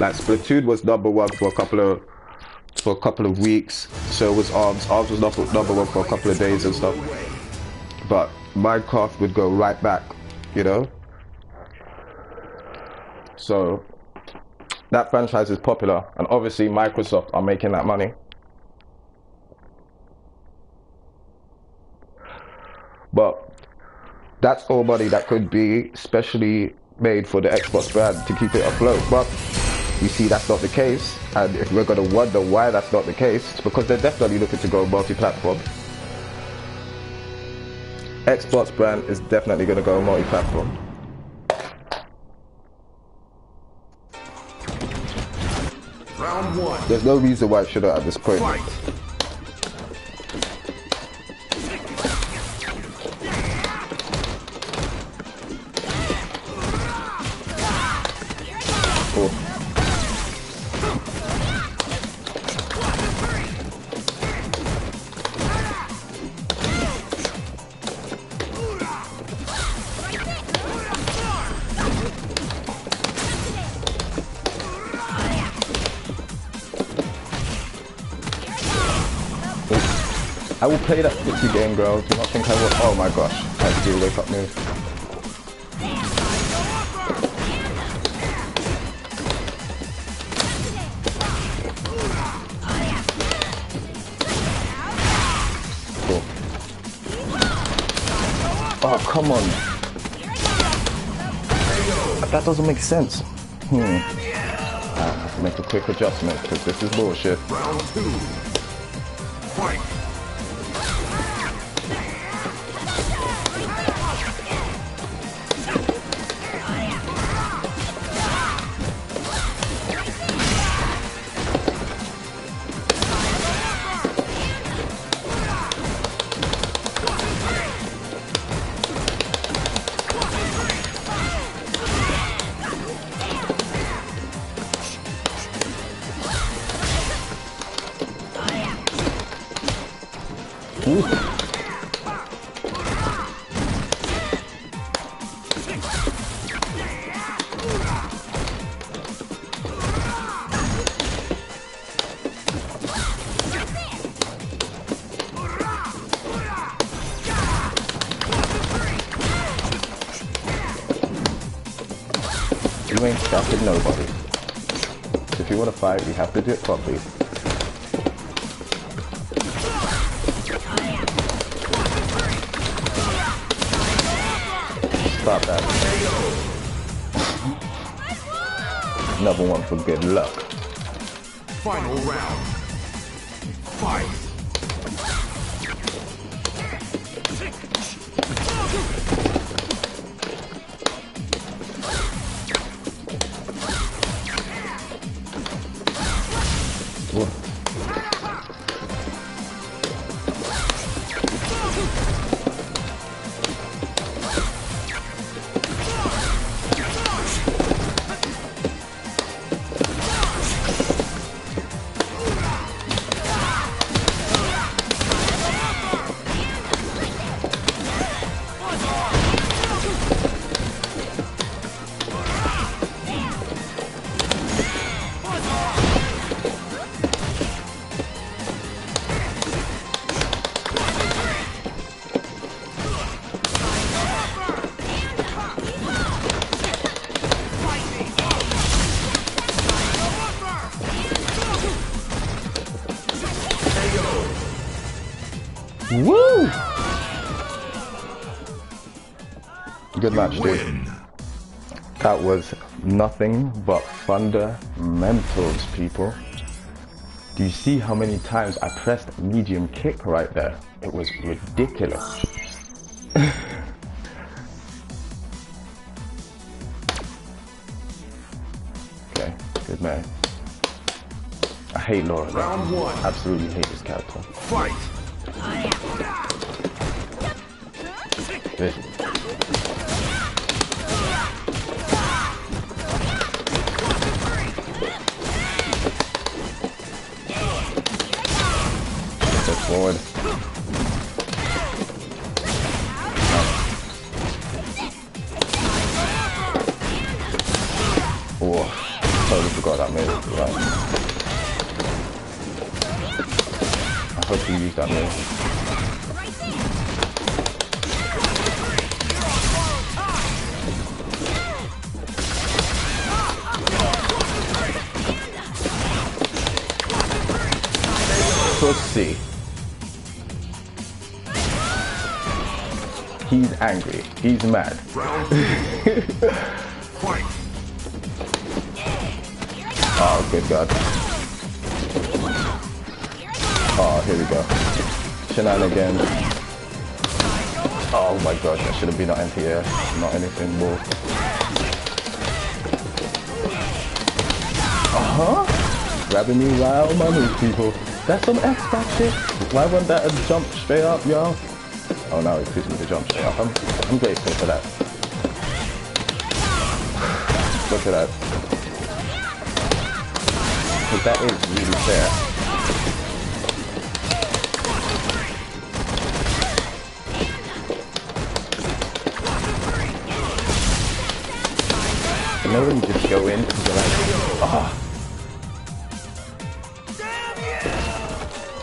Like Splatoon was #1 for a couple of weeks. So was Arms. Arms was #1 for a couple of days and stuff. But Minecraft would go right back, you know. So that franchise is popular, and obviously Microsoft are making that money. But that's all money that could be specially made for the Xbox brand to keep it afloat. But you see, that's not the case. And if we're going to wonder why that's not the case, it's because they're definitely looking to go multi-platform. Xbox brand is definitely going to go multi-platform. Round 1. There's no reason why it shouldn't at this point. Fight. I will play that 50 game, girl. Do not think I will. Oh my gosh. I have to do a wake up move. Cool. Oh, come on. That doesn't make sense. I have to make a quick adjustment because this is bullshit. Round 2. Fight. Ooh. You ain't stopping nobody. If you want to fight, you have to do it properly. Stop that. Another one for good luck. Final round. Fight. Woo! Good match, dude. Win. That was nothing but fundamentals, people. Do you see how many times I pressed medium kick right there? It was ridiculous. Okay, good man. I hate Laura. Round one. Absolutely hate this character. Fight. This. Step forward. Oh, totally forgot that move. Right. I hope you use that move. Pussy. He's angry. He's mad. Round two. Fight. Oh, good God. Oh, here we go. Shenanigans. Oh my God, that should have been an anti-air, not anything more. Grabbing me right on my move, people. That's some X-Back shit. Why wasn't that a jump straight up, y'all? Oh, now it's teaching me to jump straight up. I'm grateful for that. Look at that. Because that is really fair. You know when you just go in because you're like, oh.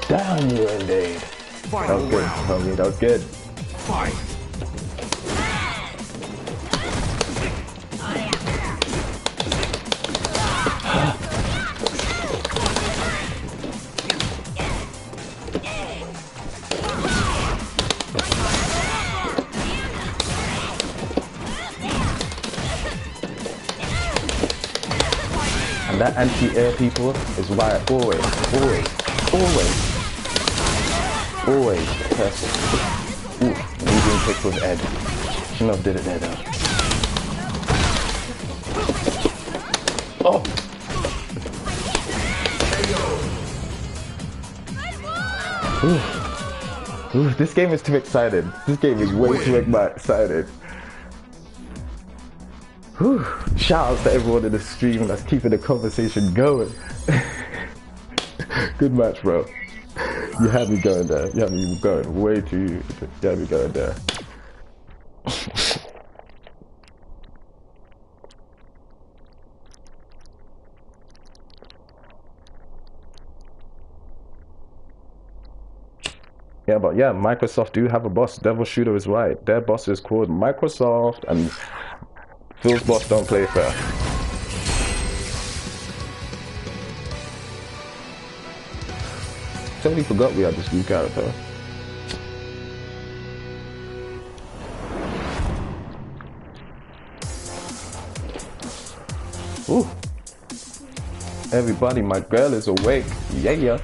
Damn you indeed. That Final was good, round. homie. That was good. Fight. And that anti-air, people, is why I always press. Ooh, medium kick with Ed. Shouldn't have did it there though. Oh! Ooh, this game is too excited. This game is way too excited. Whew. Shout out to everyone in the stream that's keeping the conversation going. Good match, bro. You had me going there. You had me going way too. You had me going there. Yeah, but yeah, Microsoft do have a boss. Devil Shooter is right. Their boss is called Microsoft, and Phil's boss don't play fair. Totally forgot we had this new character. Ooh. Everybody, my girl is awake. Yeah, yeah.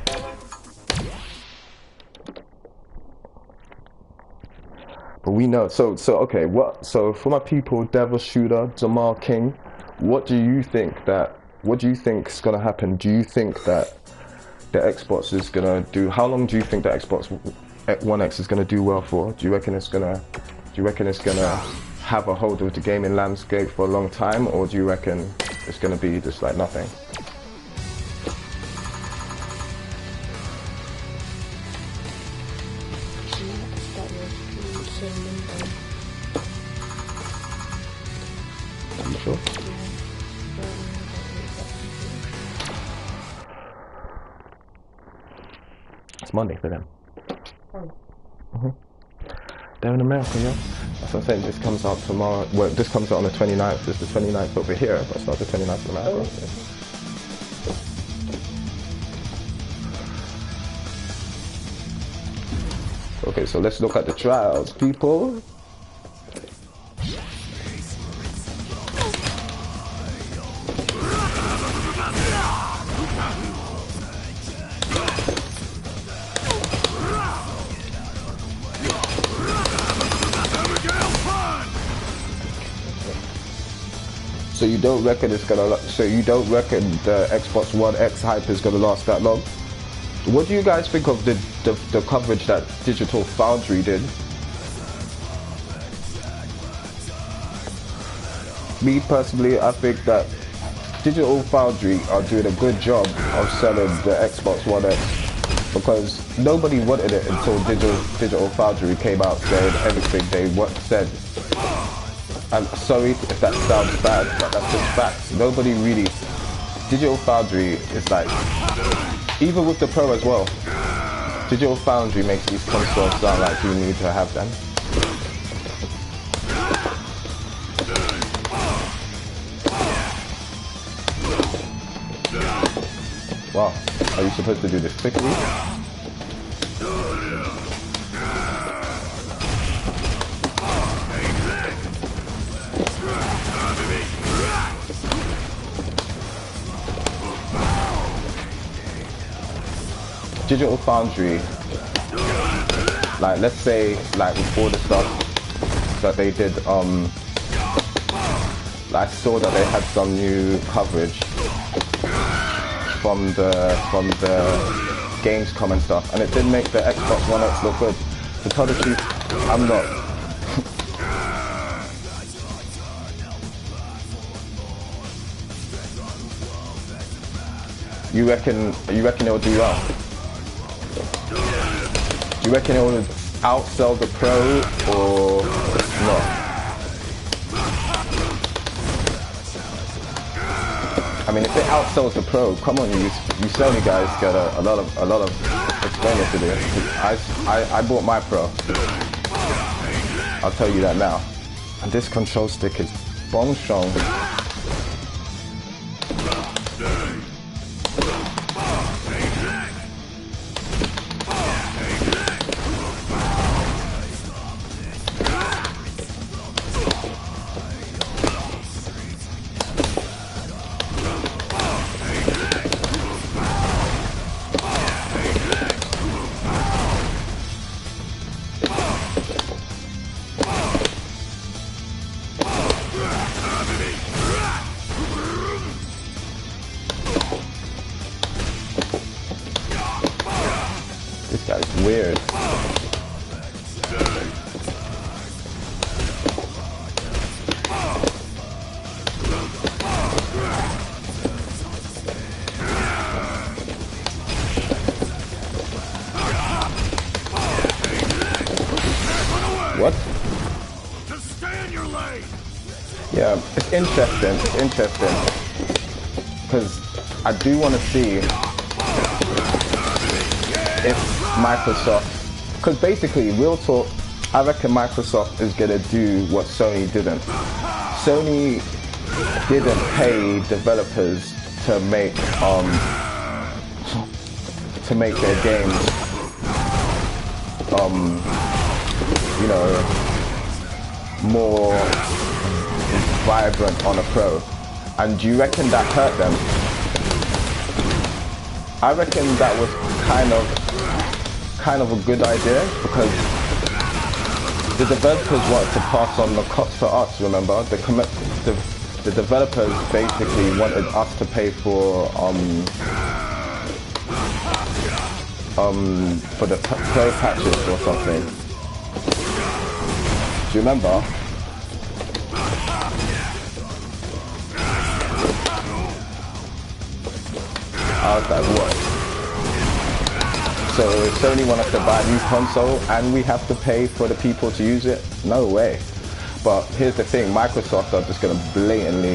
But we know. So okay. So for my people, Devil Shooter, Jamal King, what do you think is gonna happen? Do you think that the Xbox is gonna do? How long do you think the Xbox One X is gonna do well for? Do you reckon it's gonna have a hold of the gaming landscape for a long time, or do you reckon it's gonna be just like nothing? Are you sure? It's Monday for them. They're in America, yeah. That's what I'm saying. This comes out tomorrow. Well, this comes out on the 29th. It's the 29th over here, but it's not the 29th in America. Okay, so let's look at the trials, people. So you don't reckon it's gonna? So you don't reckon the Xbox One X hype is gonna last that long? What do you guys think of the coverage that Digital Foundry did? Me personally, I think that Digital Foundry are doing a good job of selling the Xbox One X, because nobody wanted it until Digital Foundry came out saying everything they said. I'm sorry if that sounds bad, but that's just facts. Nobody really... Digital Foundry is like... Even with the Pro as well, Digital Foundry makes these consoles sound like you need to have them. Wow, are you supposed to do this quickly? Digital Foundry, like let's say, like with all the stuff that they did, I saw that they had some new coverage from the Gamescom and stuff, and it did make the Xbox One X look good. To tell the truth, I'm not. You reckon it'll do well? Do you reckon it will outsell the Pro or not? I mean, if it outsells the Pro, come on, you Sony guys got a lot of explaining to do. I bought my Pro. I'll tell you that now. And this control stick is bong strong. This guy's weird. What? Just stay in your lane. Yeah, it's interesting. It's interesting because I do want to see if Microsoft, because basically, real talk, I reckon Microsoft is gonna do what Sony didn't. Sony didn't pay developers to make their games, you know, more vibrant on a Pro. And do you reckon that hurt them? I reckon that was kind of a good idea, because the developers wanted to pass on the cost to us. Remember, the developers basically wanted us to pay for the pro patches or something. Do you remember? How's that work? So if Sony want us to buy a new console and we have to pay for the people to use it? No way. But here's the thing, Microsoft are just going to blatantly,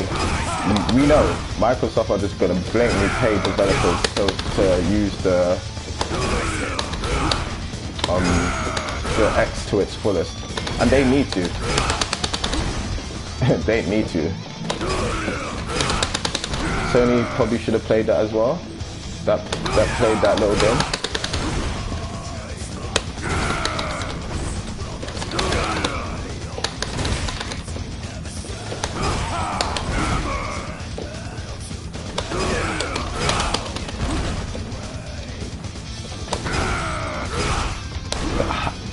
we know Microsoft are just going to blatantly pay developers to use the X to its fullest. And they need to. They need to. Sony probably should have played that as well. That played that little game.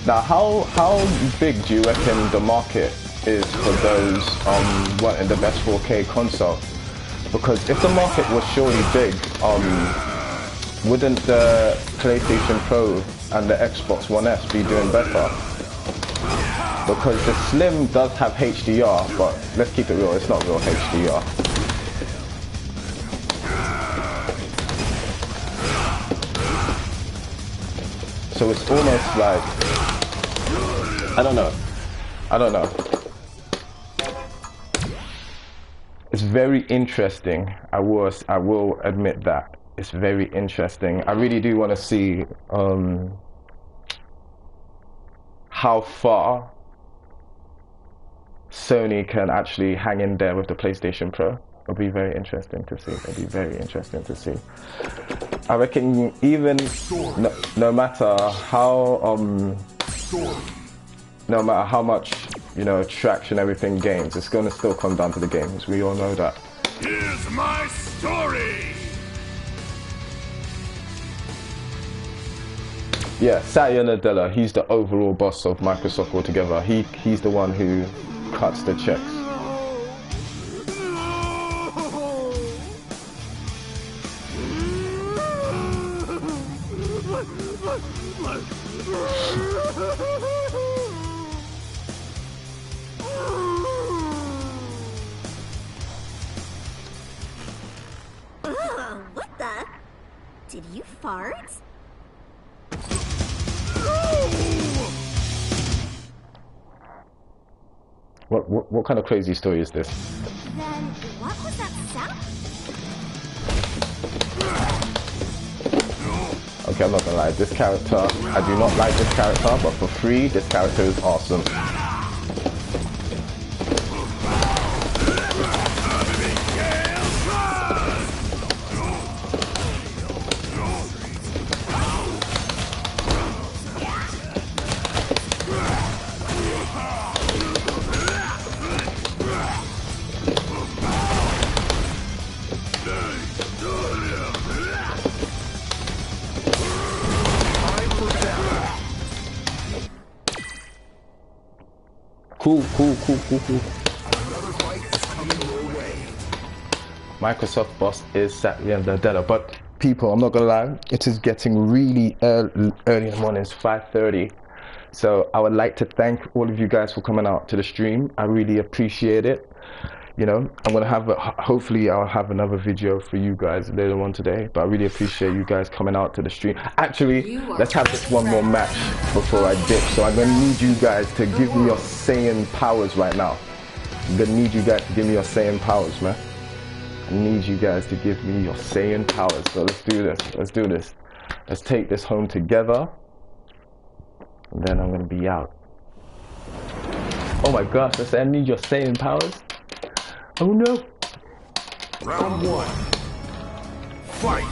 Now, how big do you reckon the market is for those wanting the best 4K console? Because if the market was surely big, wouldn't the PlayStation Pro and the Xbox One S be doing better? Because the Slim does have HDR, but let's keep it real, it's not real HDR. So it's almost like, I don't know. It's very interesting. I will admit that. It's very interesting. I really do want to see how far Sony can actually hang in there with the PlayStation Pro. It'll be very interesting to see. It'll be very interesting to see. I reckon even no matter how much, you know, traction everything gains, it's going to still come down to the games. We all know that. Here's my story. Yeah, Satya Nadella, he's the overall boss of Microsoft altogether. He's the one who cuts the checks. What the? Did you fart? What kind of crazy story is this? Then what was that sound? Okay, I'm not gonna lie, this character, I do not like this character, but for free, this character is awesome. Cool. Microsoft boss is Satya Nadella, but people, I'm not gonna lie, it is getting really early in the morning. It's 5:30, so I would like to thank all of you guys for coming out to the stream. I really appreciate it. You know, I'm gonna have hopefully I'll have another video for you guys later on today, but I really appreciate you guys coming out to the stream. Actually, let's have this one more match before I dip. So I'm gonna need you guys to give me your Saiyan powers right now. I'm gonna need you guys to give me your Saiyan powers, man. I need you guys to give me your Saiyan powers. So let's do this. Let's take this home together, and then I'm gonna be out. Oh my gosh, I said I need your Saiyan powers. Oh no! Round one. Fight!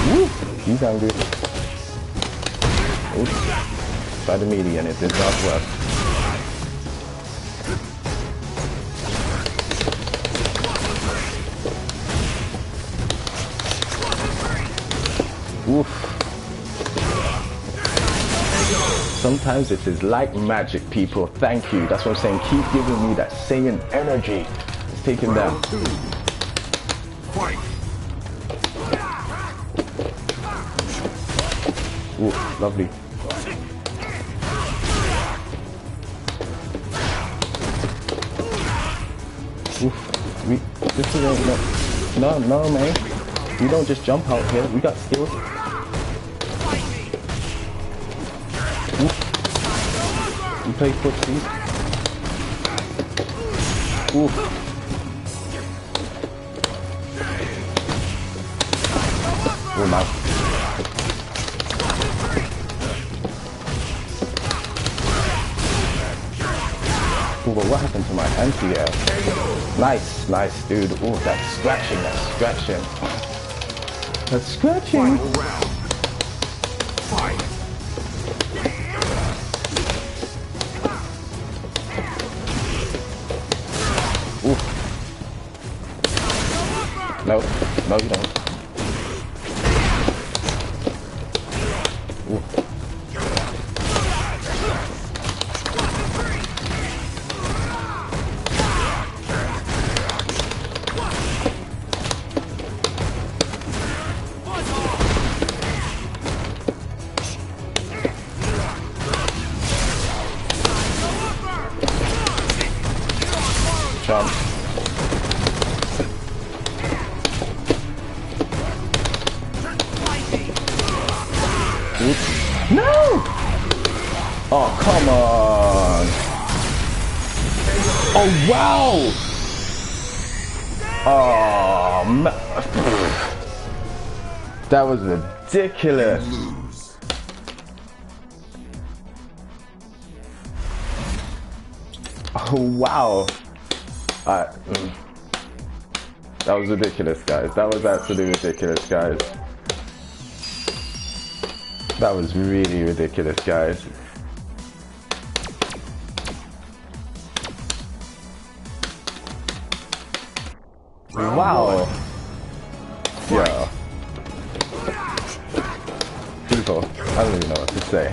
Woo! He's angry. Oops. Tried the meaty and it did not work. Oof. Sometimes it is like magic, people. Thank you. That's what I'm saying. Keep giving me that Saiyan energy. It's taking them. Fight. Ooh, lovely. Oof. This is no, man. We don't just jump out here. We got skills. Oof. We play footsies. Oof. Oh my. Ooh, but what happened to my anti-air? Nice, dude. Ooh, that's scratching. That's scratching. Final round. Fight. Oof. No, you don't. Ooh. Jump. Oops. No! Oh, come on. Oh, wow! Oh, man. That was ridiculous. Oh, wow. That was ridiculous, guys. That was absolutely ridiculous, guys. That was really ridiculous, guys. Wow. Yeah. People, I don't even know what to say.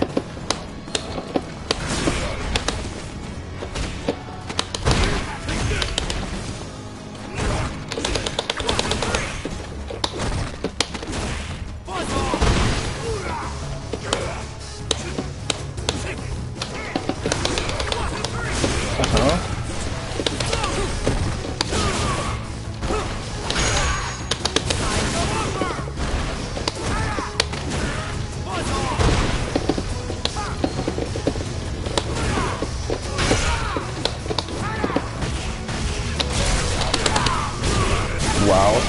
Wow.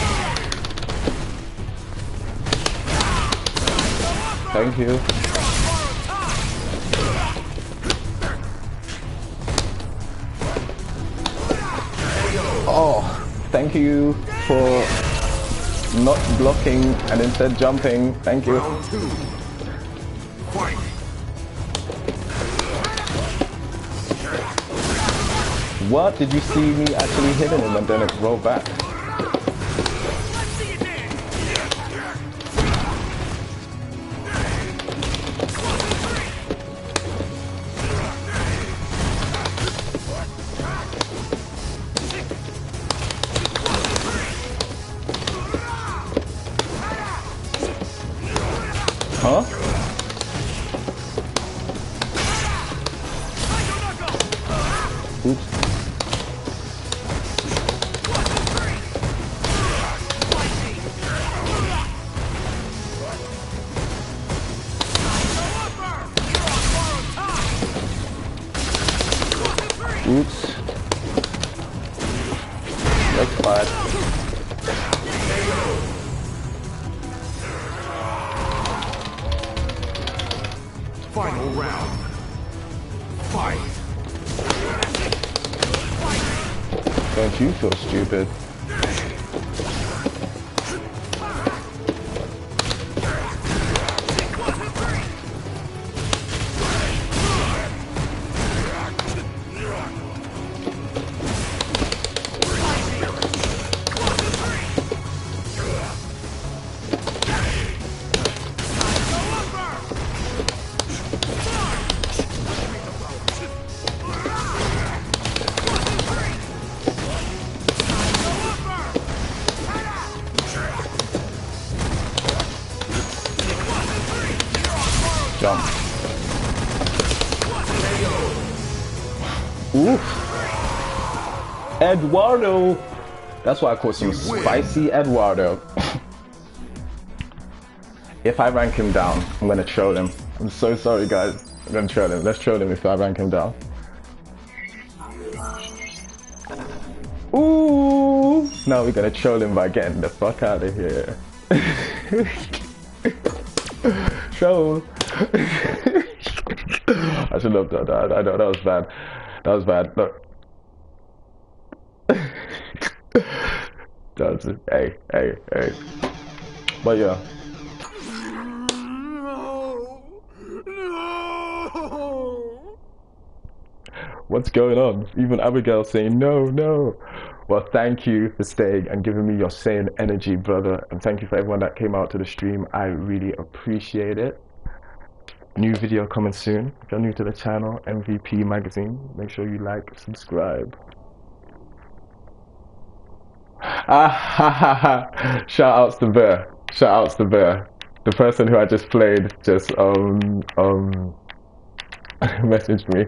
Thank you. Oh, thank you for not blocking and instead jumping. Thank you. Round 2. Fight. What? Did you see me actually hitting him and then it rolled back? Huh? Oops. Oops. Next fight. Final round. Fight. Don't you feel stupid? Jump. Oof. Eduardo. That's why I call him Spicy Eduardo. If I rank him down, I'm gonna troll him. I'm so sorry, guys. I'm gonna troll him. Let's troll him if I rank him down. Ooh! Now we're gonna troll him by getting the fuck out of here. Troll. I should have done that. I know that was bad. That was bad. Look. That's it. Hey. But yeah. What's going on? Even Abigail saying no. Well, thank you for staying and giving me your sane energy, brother. And thank you for everyone that came out to the stream. I really appreciate it. New video coming soon. If you're new to the channel, MVP Magazine, make sure you like, subscribe. Shout outs to Bear. Shout outs to Bear. The person who I just played just messaged me.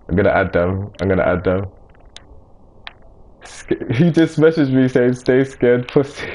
I'm gonna add them. He just messaged me saying stay scared pussy.